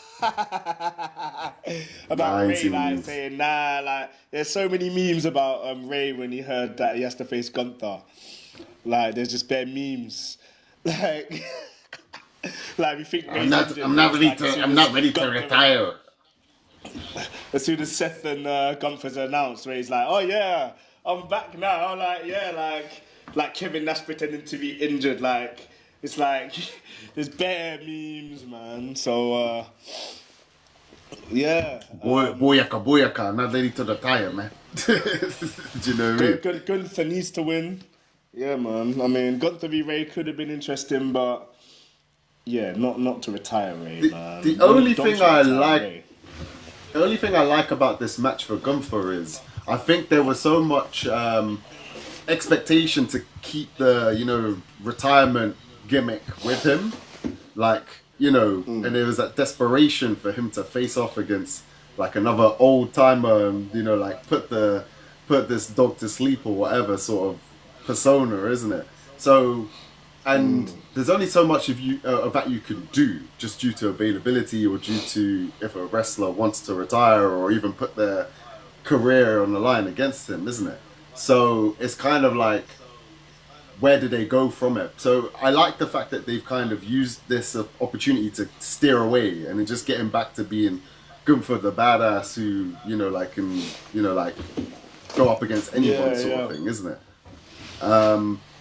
About Ray like saying like there's so many memes about Ray when he heard that he has to face Gunther. Like there's just bare memes. Like like we think I'm not ready to retire. As soon as Seth and Gunther's announced, Ray's like, oh yeah, I'm back now. Like yeah, like Kevin Nash pretending to be injured. Like it's like there's bare memes, man. So yeah. Booyaka, I'm not ready to retire, man. Do you know what I mean? Gunther needs to win. Yeah, man. I mean, Gunther v Ray could have been interesting, but yeah, not to retire Ray, man. The only thing I like about this match for Gunther is I think there was so much expectation to keep the retirement gimmick with him, like and there was that desperation for him to face off against like another old timer and like put this dog to sleep or whatever sort of persona, isn't it? So and there's only so much of that you can do just due to availability or due to if a wrestler wants to retire or even put their career on the line against him, isn't it? So it's kind of like, where do they go from it? So I like the fact that they've kind of used this opportunity to steer away and just getting back to being Gunther the badass who can go up against anyone sort of thing, isn't it?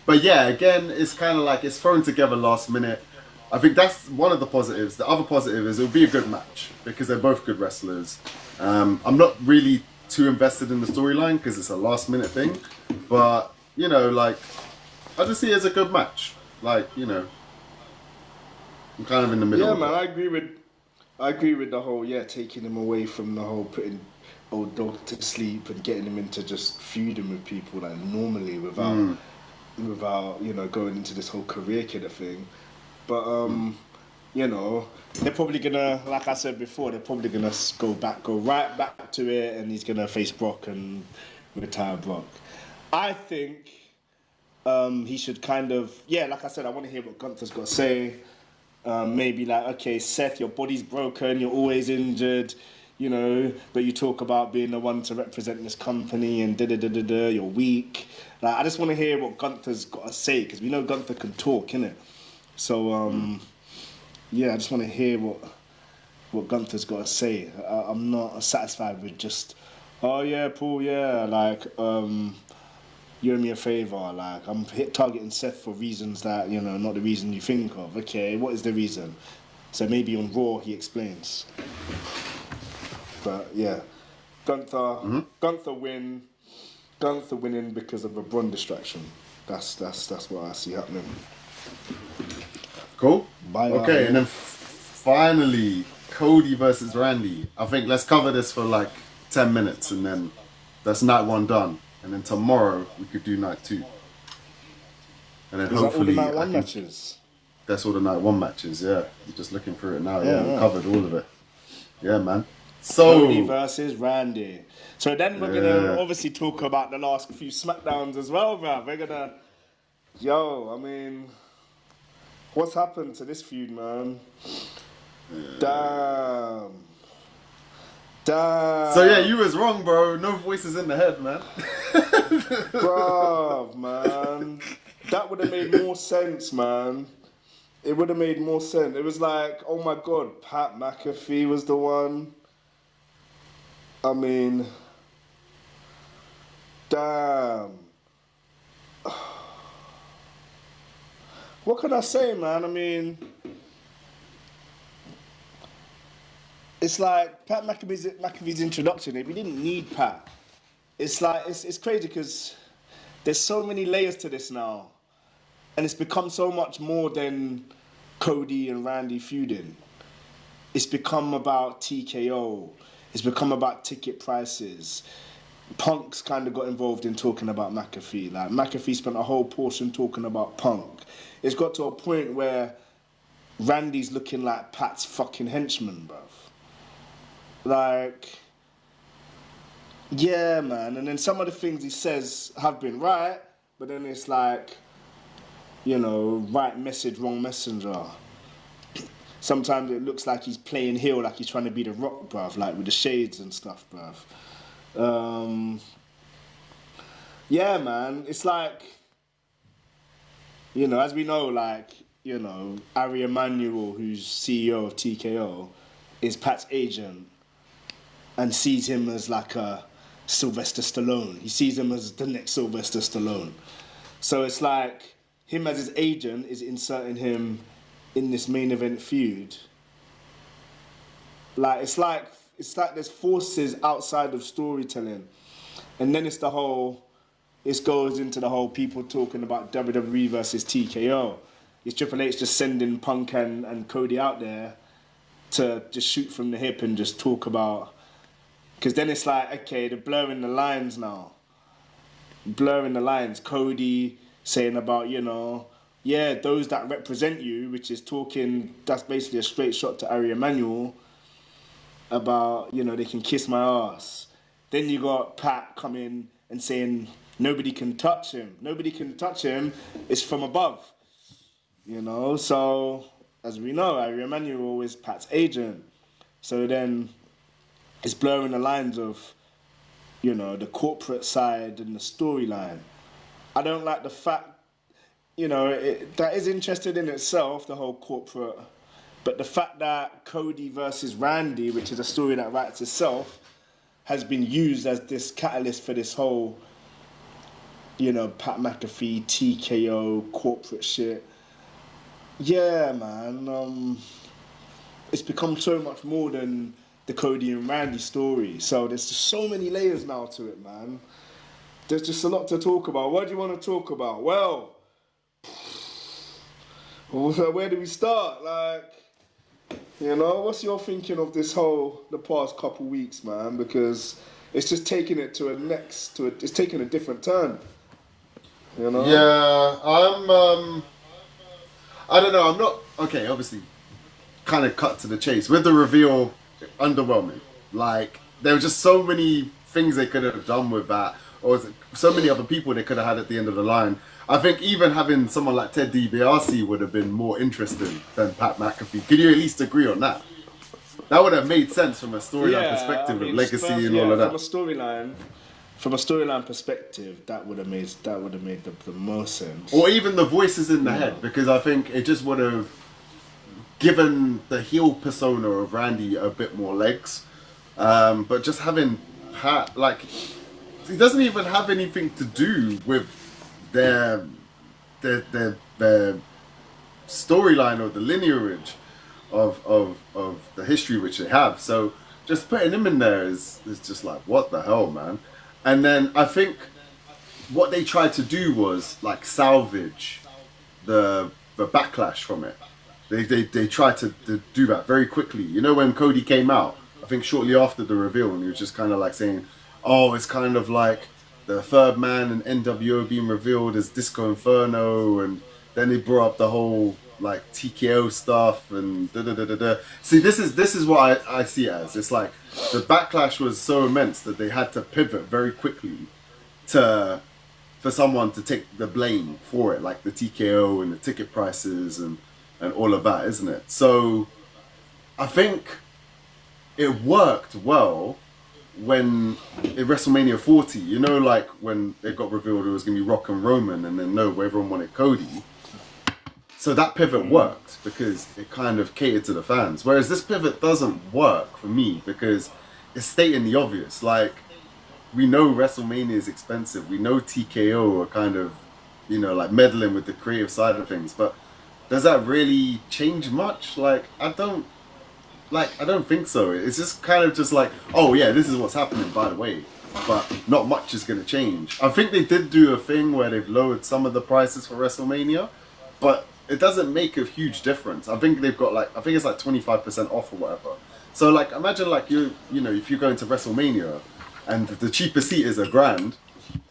But yeah, again, it's kind of like it's thrown together last minute. I think that's one of the positives. The other positive is it'll be a good match because they're both good wrestlers. I'm not really too invested in the storyline because it's a last minute thing, but I just see it as a good match. I'm kind of in the middle. Yeah, man, I agree with the whole taking him away from the whole putting old dog to sleep and getting him into just feuding with people like normally without going into this whole career killer thing. But they're probably gonna, like I said before, they're probably gonna go right back to it, and he's gonna face Brock and retire Brock. I think he should kind of, like I said, I want to hear what Gunther's got to say. Maybe like, okay, Seth, your body's broken, you're always injured, but you talk about being the one to represent this company and you're weak. Like, I just want to hear what Gunther's got to say, because we know Gunther can talk, innit? So, I just want to hear what Gunther's got to say. I'm not satisfied with just, oh yeah, Paul, yeah, like, you owe me a favour, like, I'm targeting Seth for reasons that, not the reason you think of. Okay, what is the reason? So maybe on Raw he explains. But yeah, Gunther winning because of a Braun distraction. That's what I see happening. Cool. Okay, and then finally, Cody versus Randy. I think let's cover this for like 10 minutes and then that's night one done. And then tomorrow we could do night two. And then Is hopefully that all the night one matches? that's all the night one matches, yeah. I'm just looking through it now, yeah. We covered all of it. Yeah, man. So Cody versus Randy. So then we're gonna obviously talk about the last few SmackDowns as well, bruv. We're gonna, I mean, what's happened to this feud, man? Damn. So yeah, you was wrong, bro. No voices in the head, man. Bruv, man. That would have made more sense, man. It would have made more sense. It was like, oh my god, Pat McAfee was the one. I mean, damn. What can I say, man? I mean, it's like Pat McAfee's introduction. If we didn't need Pat, it's like it's crazy because there's so many layers to this now, and it's become so much more than Cody and Randy feuding. It's become about TKO. It's become about ticket prices. Punk's kind of got involved in talking about McAfee. Like McAfee spent a whole portion talking about Punk. It's got to a point where Randy's looking like Pat's fucking henchman, bruv. Like, yeah, man. And then some of the things he says have been right, but then it's like, right message, wrong messenger. Sometimes it looks like he's playing heel, like he's trying to be the Rock, bruv, like with the shades and stuff, bruv. Yeah, man. It's like, as we know, like, Ari Emanuel, who's CEO of TKO, is Pat's agent and sees him as like a Sylvester Stallone. He sees him as the next Sylvester Stallone. So it's like him as his agent is inserting him in this main event feud. Like it's like there's forces outside of storytelling, and then it goes into the whole people talking about WWE versus TKO. Is Triple H just sending Punk and Cody out there to just shoot from the hip and just talk about? Because then it's like, okay, they're blurring the lines now. Blurring the lines. Cody saying about, those that represent you, which is talking, that's basically a straight shot to Ari Emanuel about, they can kiss my ass. Then you got Pat coming and saying, nobody can touch him. Nobody can touch him. It's from above. So, as we know, Ari Emanuel is Pat's agent. So then it's blurring the lines of, the corporate side and the storyline. I don't like the fact, that is interesting in itself, the whole corporate. But the fact that Cody versus Randy, which is a story that writes itself, has been used as this catalyst for this whole, Pat McAfee, TKO, corporate shit. Yeah, man. It's become so much more than the Cody and Randy story. So there's just so many layers now to it, man. There's just a lot to talk about. What do you want to talk about? Well, where do we start? Like, what's your thinking of the past couple weeks, man? Because it's just taking it it's taking a different turn. Yeah, I don't know, I'm not, okay, obviously, kind of cut to the chase. With the reveal, underwhelming. Like, there were just so many things they could have done with that, or so many other people they could have had at the end of the line. I think even having someone like Ted DiBiase would have been more interesting than Pat McAfee. Could you at least agree on that? That would have made sense from a storyline perspective, of legacy and all of that. From a storyline perspective, that would have made the most sense. Or even the voices in the head, because I think it just would have given the heel persona of Randy a bit more legs. But just having Pat, like, he doesn't even have anything to do with their storyline or the lineage of the history which they have. So just putting him in there is just like, what the hell, man? And then I think what they tried to do was like salvage the backlash from it. They tried to do that very quickly. You know, when Cody came out, I think shortly after the reveal, and he was just kind of like saying, "Oh, it's kind of like the third man and NWO being revealed as Disco Inferno," and then they brought up the whole like TKO stuff and da da da da da. See, this is what I see it as. It's like the backlash was so immense that they had to pivot very quickly to for someone to take the blame for it, like the TKO and the ticket prices and all of that, isn't it? So I think it worked well when in WrestleMania 40, you know, like when it got revealed it was going to be Rock and Roman, and then no, everyone wanted Cody. So that pivot worked because it kind of catered to the fans. Whereas this pivot doesn't work for me because it's stating the obvious. Like, we know WrestleMania is expensive. We know TKO are kind of, you know, like meddling with the creative side of things. But does that really change much? Like, I don't think so. It's just kind of just like, oh yeah, this is what's happening, by the way. But not much is going to change. I think they did do a thing where they've lowered some of the prices for WrestleMania, but it doesn't make a huge difference. I think they've got like, I think it's like 25% off or whatever. So like, imagine like you know, if you're going to WrestleMania and the cheapest seat is $1,000,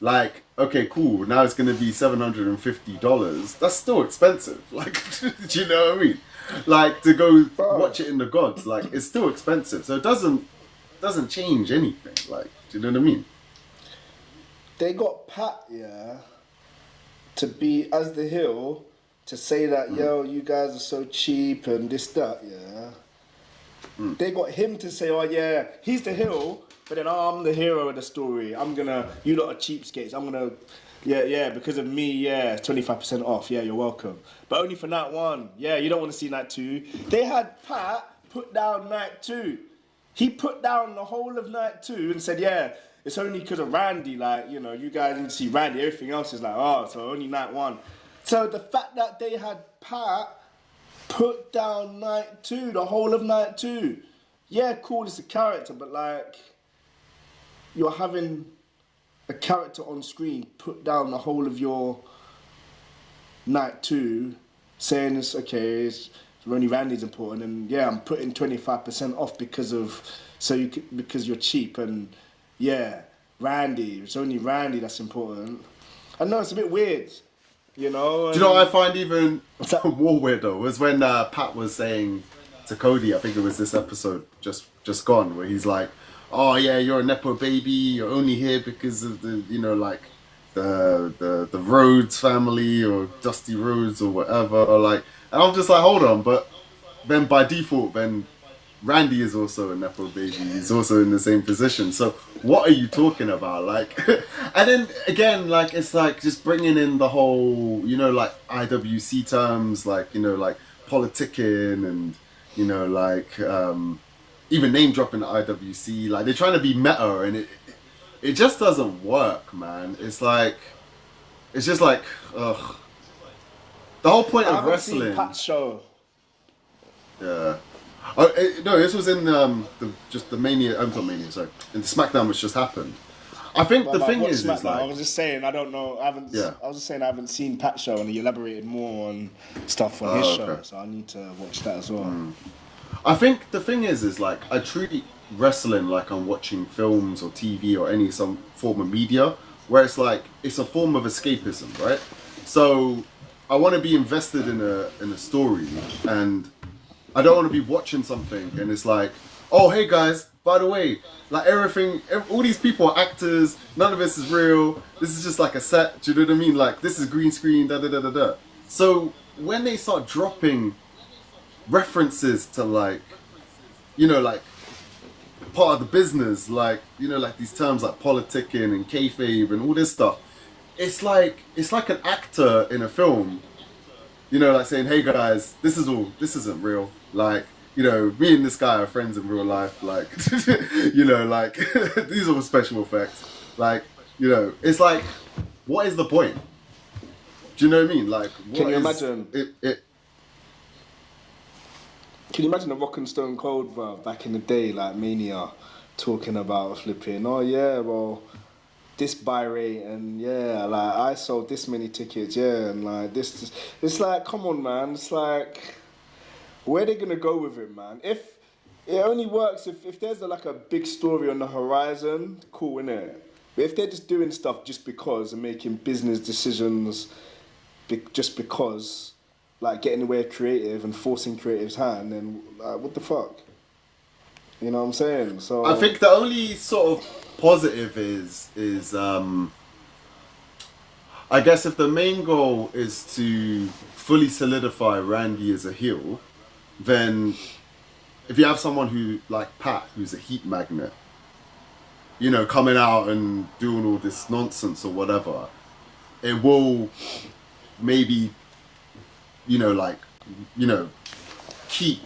like, okay, cool, now it's going to be $750. That's still expensive. Like, do you know what I mean? Like, to go watch it in the gods, like, it's still expensive. So it doesn't change anything. Like, do you know what I mean? They got Pat, yeah, to be as the heel, to say that, yo, you guys are so cheap and this, that, yeah. They got him to say, oh yeah, he's the heel, but then I'm the hero of the story. You lot are cheapskates. Yeah, because of me, yeah, 25% off. Yeah, you're welcome. But only for night one. Yeah, you don't want to see night two. They had Pat put down night two. He put down the whole of night two and said, yeah, it's only because of Randy. Like, you know, you guys need to see Randy. Everything else is like, oh, so only night one. So the fact that they had Pat put down night two, the whole of night two. Yeah, cool, it's a character, but like, you're having a character on screen put down the whole of your night two, saying it's okay, it's only Randy's important, and yeah, I'm putting 25% off because you're cheap, and yeah, Randy, it's only Randy that's important. I know it's a bit weird, you know. Do you know what I find even more weird though was when Pat was saying to Cody, I think it was this episode just gone, where he's like, oh yeah, you're a nepo baby. You're only here because of the, you know, like the Rhodes family or Dusty Rhodes or whatever. Or like, and I'm just like, hold on, but then by default, then Randy is also a nepo baby. He's also in the same position. So what are you talking about? Like, and then again, like it's like just bringing in the whole, you know, like IWC terms, like, you know, like politicking and, you know, like. Even name dropping the IWC, like they're trying to be meta, and it just doesn't work, man. It's just like, ugh. The whole point of wrestling. Seen Pat's show. Yeah. No, this was in the Mania. I'm not Mania, sorry. In the SmackDown, which just happened. I think the thing is like, I was just saying, I don't know. I was just saying I haven't seen Pat's show, and he elaborated more on stuff on his show, so I need to watch that as well. I think the thing is like, I treat wrestling like I'm watching films or TV or some form of media, where it's like, it's a form of escapism, right? So I want to be invested in a story, and I don't want to be watching something and it's like, oh hey guys, by the way, like all these people are actors, none of this is real, this is just like a set, do you know what I mean? Like, this is green screen, da da da da da. So when they start dropping references to like, you know, like part of the business, like, you know, like these terms like politicking and kayfabe and all this stuff, it's like an actor in a film, you know, like saying, hey guys, this isn't real, like, you know, me and this guy are friends in real life, like, you know, like these are special effects, like, you know, it's like, what is the point? Do you know what I mean? Like, can you imagine it? Can you imagine the Rock and Stone Cold, bro, back in the day, like Mania, talking about flipping, oh yeah, well, this buy rate, and yeah, like, I sold this many tickets, yeah, and like, it's like, come on, man, it's like, where they gonna go with it, man? If it only works if there's like a big story on the horizon, cool, innit? But if they're just doing stuff just because and making business decisions just because, like getting away with creative and forcing creative's hand, then like, what the fuck? You know what I'm saying? So I think the only sort of positive is I guess if the main goal is to fully solidify Randy as a heel, then if you have someone who like Pat, who's a heat magnet, you know, coming out and doing all this nonsense or whatever, it will maybe, you know, like, you know, keep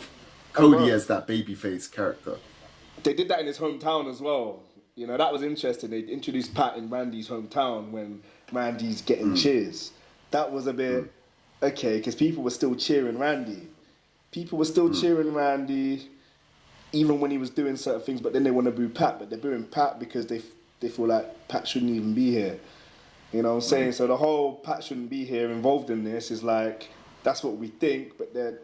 Cody as that babyface character. They did that in his hometown as well. You know, that was interesting. They introduced Pat in Randy's hometown when Randy's getting cheers. That was a bit okay, because people were still cheering Randy. People were still cheering Randy, even when he was doing certain things. But then they want to boo Pat. But they're booing Pat because they feel like Pat shouldn't even be here. You know what I'm saying? So the whole Pat shouldn't be here involved in this is like, that's what we think, but they're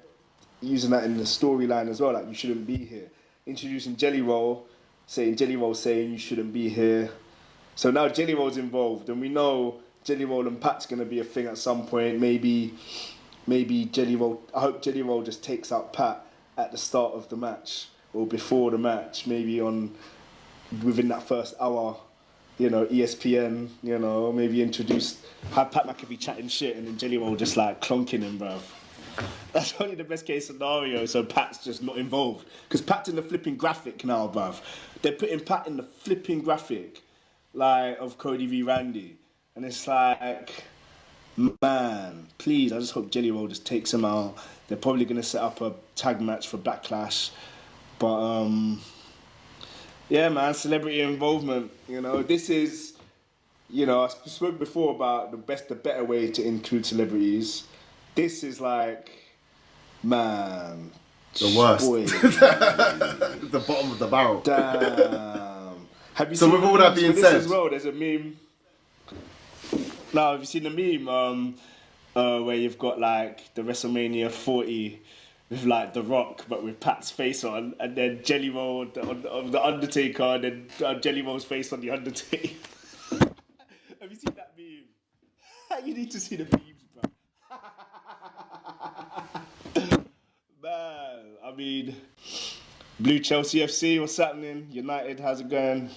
using that in the storyline as well. Like, you shouldn't be here. Introducing Jelly Roll saying you shouldn't be here. So now Jelly Roll's involved, and we know Jelly Roll and Pat's gonna be a thing at some point. Maybe Jelly Roll. I hope Jelly Roll just takes out Pat at the start of the match or before the match. Maybe within that first hour. You know, ESPN. You know, maybe have Pat McAfee chatting shit, and then Jelly Roll just like clonking him, bro. That's only the best case scenario, so Pat's just not involved. Because Pat's in the flipping graphic now, bruv. They're putting Pat in the flipping graphic, like, of Cody v. Randy. And it's like, man, please, I just hope Jelly Roll just takes him out. They're probably going to set up a tag match for Backlash. But, yeah, man, celebrity involvement, you know. This is, you know, I spoke before about the better way to include celebrities. This is like, man, the worst. Boy, the bottom of the barrel. Damn. Have you so seen with all that being said, as well, there's a meme. Now, have you seen the meme where you've got like the WrestleMania 40 with like The Rock, but with Pat's face on, and then Jelly Roll on the Undertaker, and then Jelly Roll's face on the Undertaker. Have you seen that meme? You need to see the memes, bro. Man, I mean, Blue Chelsea FC, what's happening? United, how's it going?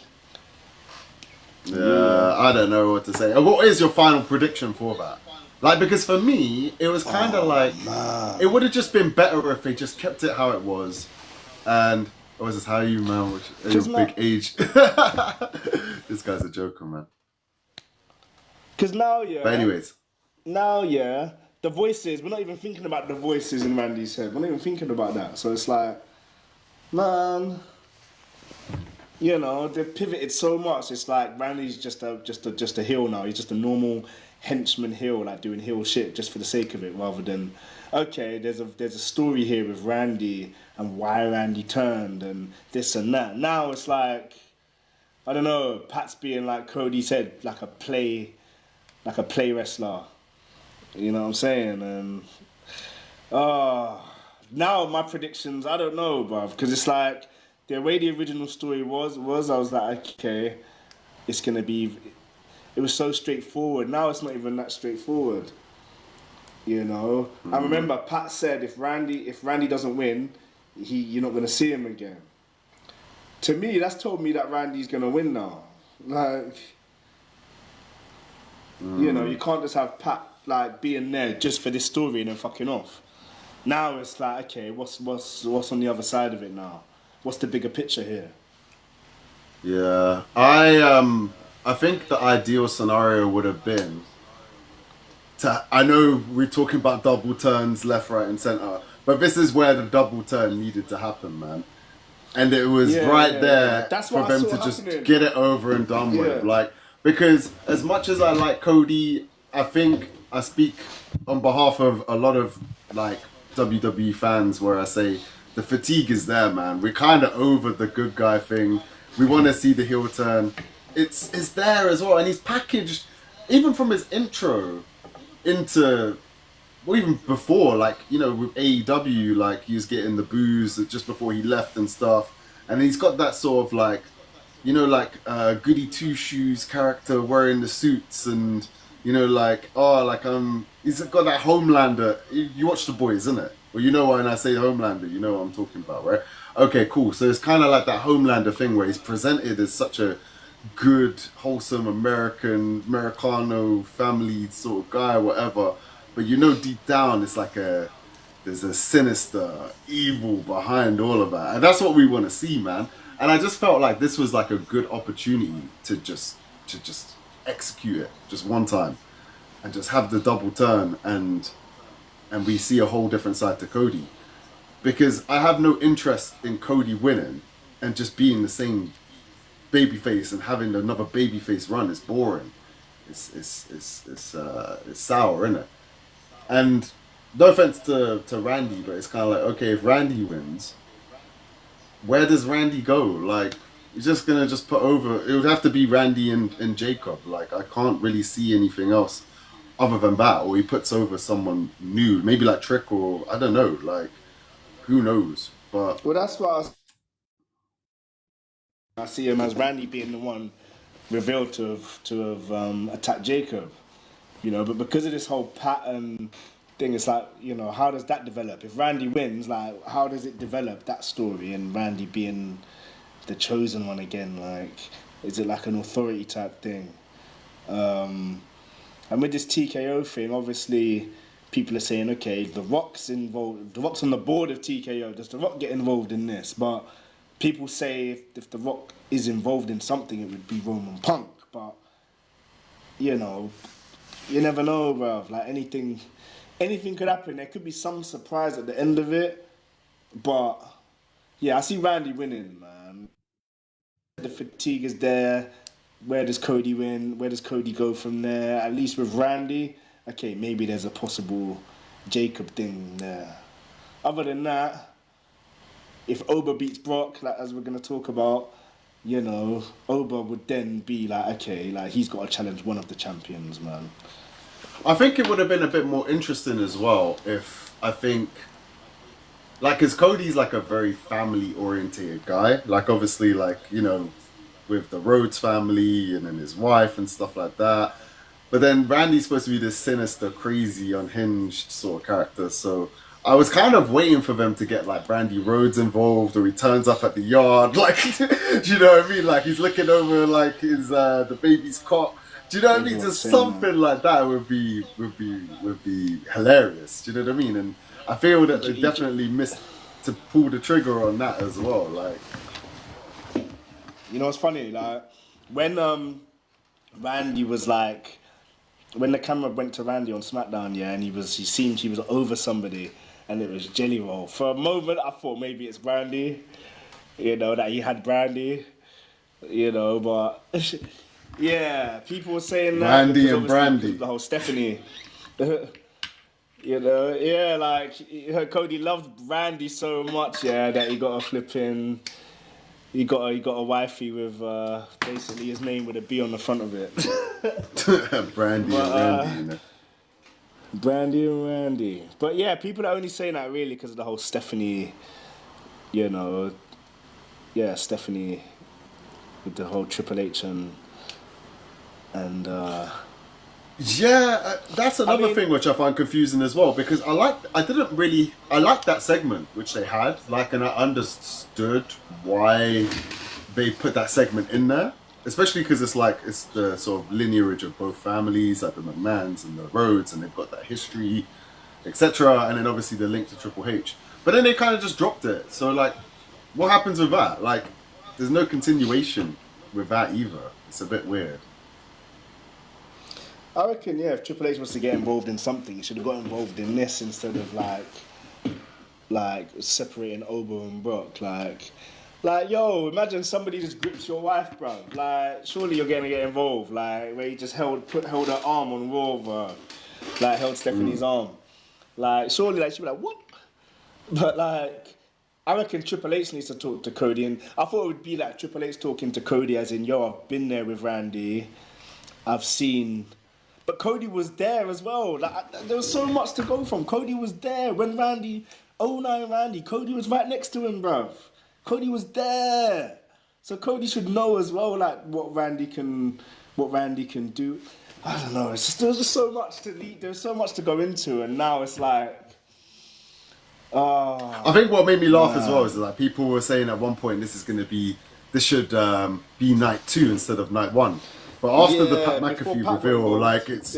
Yeah, I don't know what to say. What is your final prediction for that? Like, because for me, it was kind of it would have just been better if they just kept it how it was. And, is this how you, man? Your big age. This guy's a joker, man. Because now, yeah. But anyways. Now, yeah, the voices, we're not even thinking about the voices in Randy's head. We're not even thinking about that. So it's like, man, you know, they've pivoted so much. It's like Randy's just a heel now. He's just a normal henchman heel, like doing heel shit just for the sake of it, rather than, okay, there's a story here with Randy and why Randy turned and this and that. Now it's like, I don't know, Pat's being, like Cody said, like a play wrestler. You know what I'm saying? And now my predictions, I don't know, bruv, because it's like the way the original story was I was like, okay, it's gonna be. It was so straightforward. Now it's not even that straightforward. You know. I remember Pat said if Randy doesn't win, you're not gonna see him again. To me, that's told me that Randy's gonna win now. Like, you know, you can't just have Pat like being there just for this story and then fucking off. Now it's like, okay, what's on the other side of it now? What's the bigger picture here? Yeah, I think the ideal scenario would have been I know we're talking about double turns left, right, and center, but this is where the double turn needed to happen, man. And it was there That's for them to just get it over and done with. Like, because as much as I like Cody, I think I speak on behalf of a lot of like WWE fans where I say the fatigue is there, man. We're kind of over the good guy thing. We want to see the heel turn. It's there as well, and he's packaged even from his intro into or even before, like, you know, with AEW, like he was getting the booze just before he left and stuff, and he's got that sort of like, you know, like goody two shoes character wearing the suits, and you know, like, oh, like he's got that Homelander. You watch The Boys, isn't it? Well, you know when I say Homelander, you know what I'm talking about, right? Okay, cool. So it's kind of like that Homelander thing where he's presented as such a good, wholesome Americano family sort of guy, whatever. But you know, deep down, it's like there's a sinister evil behind all of that, and that's what we want to see, man. And I just felt like this was like a good opportunity to just execute it just one time and just have the double turn, and we see a whole different side to Cody. Because I have no interest in Cody winning and just being the same babyface and having another babyface run. It's boring. It's sour, isn't it? And no offense to Randy, but it's kind of like, okay, if Randy wins, where does Randy go? Like, you're just gonna just put over. It would have to be Randy and Jacob. Like, I can't really see anything else other than that. Or he puts over someone new, maybe like Trick, or I don't know. Like, who knows? But Well, that's what I see him as Randy being the one revealed to have attacked Jacob. But because of this whole pattern thing, it's like, how does that develop? If Randy wins, like, how does it develop that story and Randy being the chosen one again? Like, is it like an authority type thing? And with this TKO thing, obviously, people are saying, okay, The Rock's involved. The Rock's on the board of TKO. Does The Rock get involved in this? But people say if The Rock is involved in something, it would be Roman Punk. But, you never know, bruv. Like, anything could happen. There could be some surprise at the end of it. But, yeah, I see Randy winning, man. The fatigue is there. Where does Cody win? Where does Cody go from there? At least with Randy, okay, maybe there's a possible Jacob thing there. Other than that, if Oba beats Brock, like as we're gonna talk about, Oba would then be like, okay, like he's got to challenge one of the champions, man. I think it would have been a bit more interesting as well if I think, like, because Cody's like a very family oriented guy. Like, obviously, like, with the Rhodes family and then his wife and stuff like that. But then Randy's supposed to be this sinister, crazy, unhinged sort of character. So I was kind of waiting for them to get like Brandy Rhodes involved, or he turns up at the yard, like, do you know what I mean? Like he's looking over like his the baby's cot. Do you know what I mean? Just something like that would be hilarious. Do you know what I mean? And I feel that they definitely missed to pull the trigger on that as well. Like, it's funny, like when Randy was like, when the camera went to Randy on SmackDown, yeah, and he seemed he was over somebody, and it was Jelly Roll. For a moment, I thought maybe it's Brandy, that he had Brandy, but yeah, people were saying that. Randy and Brandy. The whole Stephanie. Yeah, like Cody loved Randy so much, yeah, that he got a flipping. He got a wifey with basically his name with a B on the front of it. Brandy and Randy. Brandy and Randy. But yeah, people are only saying that really because of the whole Stephanie, Stephanie with the whole Triple H and that's another thing which I find confusing as well, because I liked that segment which they had, like, and I understood why they put that segment in there, especially because it's the sort of lineage of both families, like the McMahons and the Rhodes, and they've got that history, etc., and then obviously the link to Triple H. But then they kind of just dropped it. So like, what happens with that? Like, there's no continuation with that either. It's a bit weird. I reckon, yeah, if Triple H was to get involved in something, he should have got involved in this instead of like separating Oba and Brock. Like, yo, imagine somebody just grips your wife, bro. Like, surely you're gonna get involved. Like, where he just held her arm on Raw, bro. Like, held Stephanie's arm. Like, surely, like, she'd be like, what? But like, I reckon Triple H needs to talk to Cody, and I thought it would be like Triple H talking to Cody, as in, yo, I've been there with Randy. I've seen. But Cody was there as well. There was so much to go from. Cody was there when Randy, '09 Randy, Cody was right next to him, bruv. Cody was there. So Cody should know as well, like, what Randy can do. I don't know. There's just so much to lead. There's so much to go into, and now it's like, I think what made me laugh as well is like people were saying at one point this should be night 2 instead of night 1. But after the Pat McAfee reveal, like it's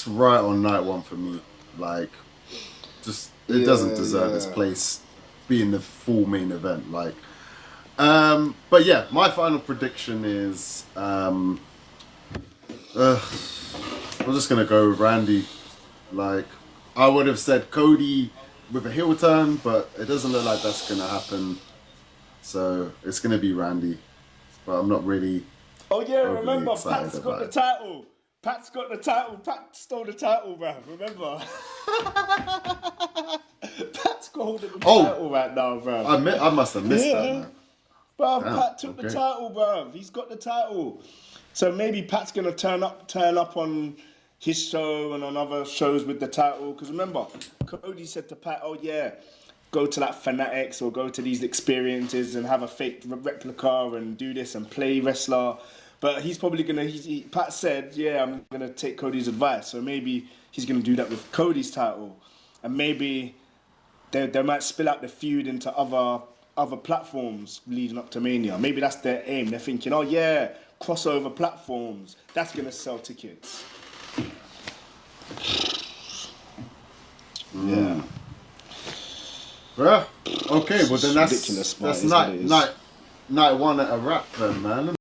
right on night 1 for me. Like, just it doesn't deserve its place being the full main event. Like, but yeah, my final prediction is we're just gonna go with Randy. Like, I would have said Cody with a heel turn, but it doesn't look like that's gonna happen. So it's gonna be Randy. But I'm not really. Oh yeah, remember Pat's got the title. Pat's got the title. Pat stole the title, bruv. Remember? Pat's holding the title right now, bruv. I must have missed that, man. Bruv, Pat took the title, bruv. He's got the title. So maybe Pat's gonna turn up on his show and on other shows with the title. Because remember, Cody said to Pat, "Oh yeah, go to like Fanatics or go to these experiences and have a fake replica and do this and play wrestler." But he's probably gonna. Pat said, "Yeah, I'm gonna take Cody's advice." So maybe he's gonna do that with Cody's title, and maybe they might spill out the feud into other platforms leading up to Mania. Maybe that's their aim. They're thinking, "Oh yeah, crossover platforms. That's gonna sell tickets." Yeah. Yeah. Okay. Well, then that's ridiculous. night 1 at a wrap, then, man.